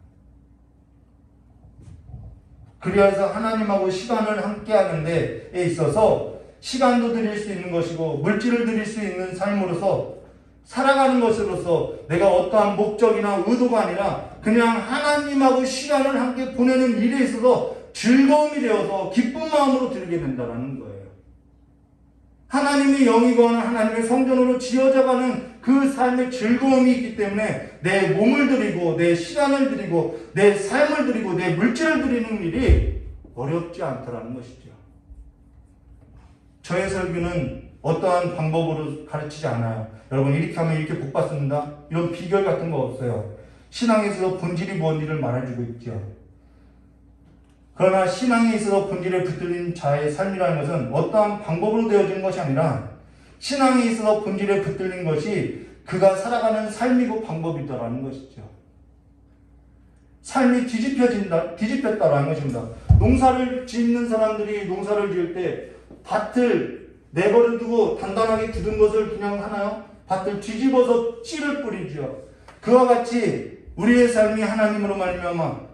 그래서 하나님하고 시간을 함께 하는 데에 있어서 시간도 드릴 수 있는 것이고 물질을 드릴 수 있는 삶으로서 살아가는 것으로서 내가 어떠한 목적이나 의도가 아니라 그냥 하나님하고 시간을 함께 보내는 일에 있어서 즐거움이 되어서 기쁜 마음으로 드리게 된다는 거예요. 하나님의 영이 거하는 하나님의 성전으로 지어져가는 그 삶의 즐거움이 있기 때문에 내 몸을 드리고 내 시간을 드리고 내 삶을 드리고 내 물질을 드리는 일이 어렵지 않더라는 것이죠. 저의 설교는 어떠한 방법으로 가르치지 않아요. 여러분 이렇게 하면 이렇게 복 받습니다. 이런 비결 같은 거 없어요. 신앙에 있어서 본질이 뭔지를 말해주고 있죠. 그러나 신앙에 있어서 본질에 붙들린 자의 삶이라는 것은 어떠한 방법으로 되어지는 것이 아니라 신앙에 있어서 본질에 붙들린 것이 그가 살아가는 삶이고 방법이다라는 것이죠. 삶이 뒤집혔다라는 것입니다. 농사를 짓는 사람들이 농사를 지을 때 밭을 내버려 두고 단단하게 굳은 것을 그냥 하나요? 밭을 뒤집어서 씨를 뿌리죠. 그와 같이 우리의 삶이 하나님으로 말미암아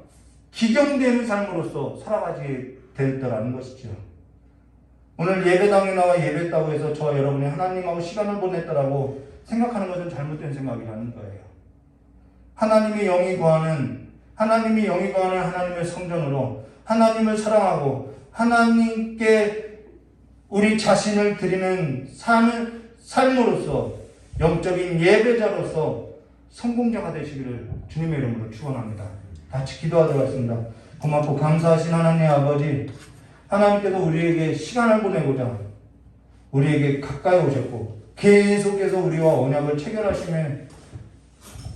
기경되는 삶으로서 살아가게 되었다라는 것이죠. 오늘 예배당에 나와 예배했다고 해서 저와 여러분이 하나님하고 시간을 보냈다라고 생각하는 것은 잘못된 생각이라는 거예요. 하나님의 영이 거하는 하나님의 성전으로 하나님을 사랑하고 하나님께 우리 자신을 드리는 삶으로서 영적인 예배자로서 성공자가 되시기를 주님의 이름으로 축원합니다. 같이 기도하도록 하겠습니다. 고맙고 감사하신 하나님 아버지, 하나님께서 우리에게 시간을 보내고자 우리에게 가까이 오셨고 계속해서 우리와 언약을 체결하시면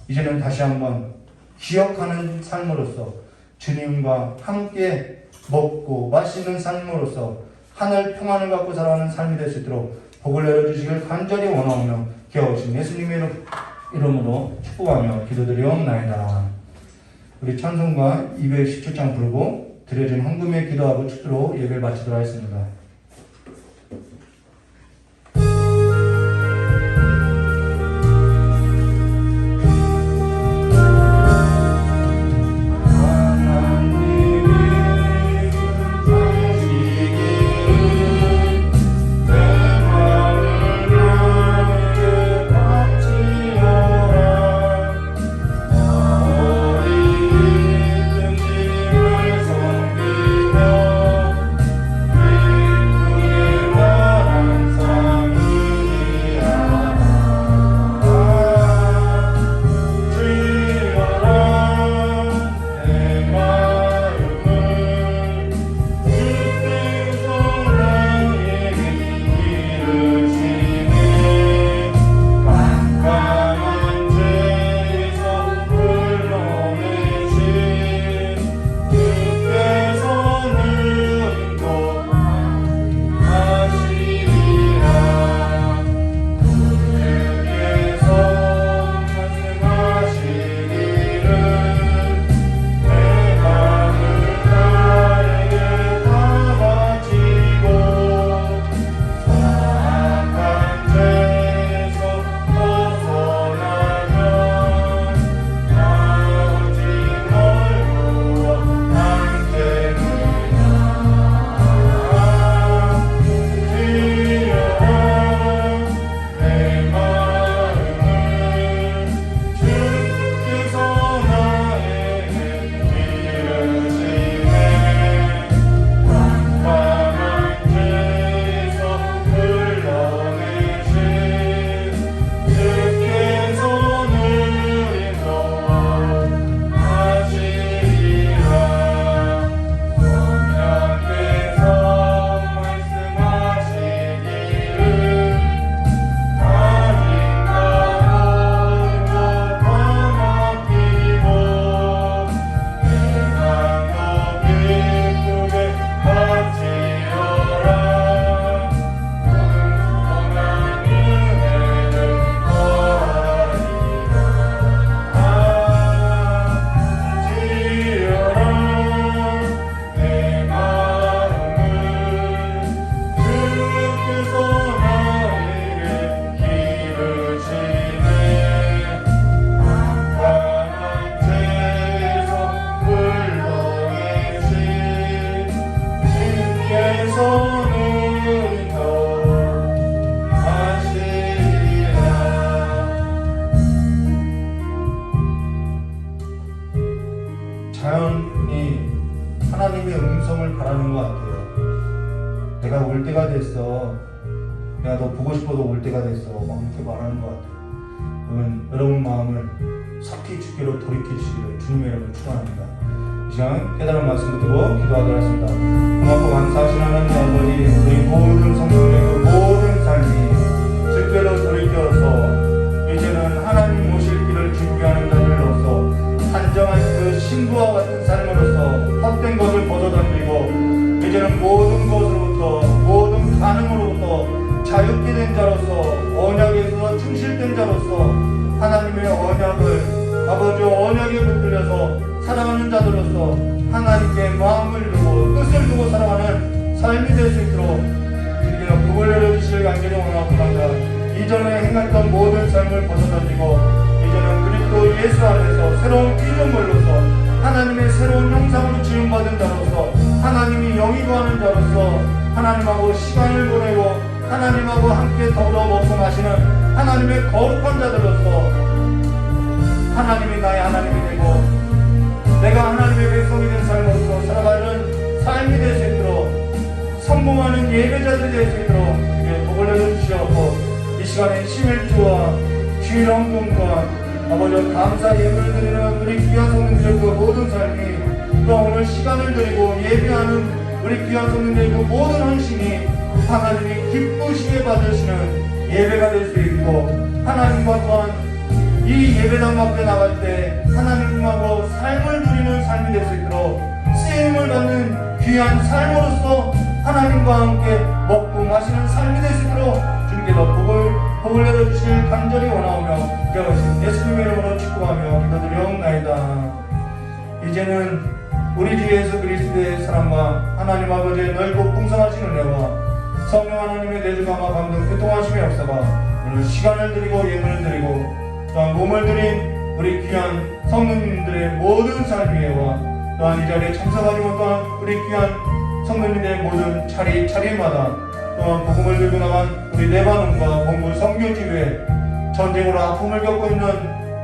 이제는 다시 한번 기억하는 삶으로서 주님과 함께 먹고 마시는 삶으로서 하늘 평안을 갖고 살아가는 삶이 될 수 있도록 복을 내려주시길 간절히 원하오며 기어오신 예수님의 이름으로 축복하며 기도드리옵나이다. 우리 찬송가 217장 부르고 드려진 헌금에 기도하고 축도로 예배를 마치도록 하겠습니다. 내 내가 올 때가 됐어. 내가 너 보고 싶어도 올 때가 됐어. 막 이렇게 말하는 것 같아요. 여러분 마음을 속히 주께로 돌이키시기를 주님의 이름으로 축원합니다. 이 시간 깨달은 말씀 듣고 기도하도록 하겠습니다. 고맙고 감사하신 하나님 아버지, 우리 모든 성도의 그 모든 삶이 주께로 돌이켜서 이제는 하나님 오실 길을 준비하는 자들로서 단정한 그 신부와 같은 삶으로서 헛된 것을 벗어던지고 이제는 모든 것으로부터 모든 가능으로부터 자유케 된 자로서 언약에서 충실된 자로서 하나님의 언약을 아버지 언약에 붙들려서 살아가는 자들로서 하나님께 마음을 두고 뜻을 두고 살아가는 삶이 될 수 있도록 주께서 복을 내려주실 간절히 원하고 합니다. 이전에 행했던 모든 삶을 벗어던지고 이제는 그리스도 예수 안에서 새로운 피조물로서 하나님의 새로운 형상으로 지음받은 자로서 하나님이 영이거하는 자로서 하나님하고 시간을 보내고 하나님하고 함께 더불어 먹고 마시는 하나님의 거룩한 자들로서 하나님이 나의 하나님이 되고 내가 하나님의 백성이 된 삶으로서 살아가는 삶이 될 수 있도록 성공하는 예배자들이 될 수 있도록 주께 복을 내려주시옵고 이 시간에 11주와 주일 헌금과 아버지 감사 예물을 드리는 우리 귀한 성도들의 그 모든 삶이 또 오늘 시간을 드리고 예배하는 우리 귀한 성도들의 그 모든 헌신이 하나님이 기쁘시게 받으시는 예배가 될 수 있고 하나님과 또한 이 예배당 밖에 나갈 때 하나님하고 삶을 누리는 삶이 될 수 있도록 쓰임을 받는 귀한 삶으로서 하나님과 함께 먹고 마시는 삶이 될 수 있도록 주님께서 복을 내려주실 간절히 원하오며 기억하신 예수님의 이름으로 축복하며 기도드리옵나이다. 이제는 우리 주 예수 그리스도의 사랑과 하나님 아버지의 넓고 풍성하신 은혜와 성령 하나님의 내주감과 감동 교통하심의 역사가 오늘 시간을 드리고 예물을 드리고 또한 몸을 드린 우리 귀한 성도님들의 모든 삶 위에와 또한 이 자리에 참석하지 못한 우리 귀한 성도님들의 모든 자리마다 또한 복음을 들고 나간 우리 레바논과 본부 선교지 위에 전쟁으로 아픔을 겪고 있는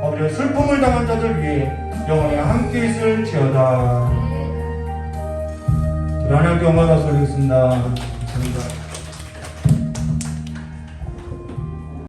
아버지의 슬픔을 당한 자들 위해 영원히 함께 있을지어다. 하나님께 영광을 돌리겠습니다.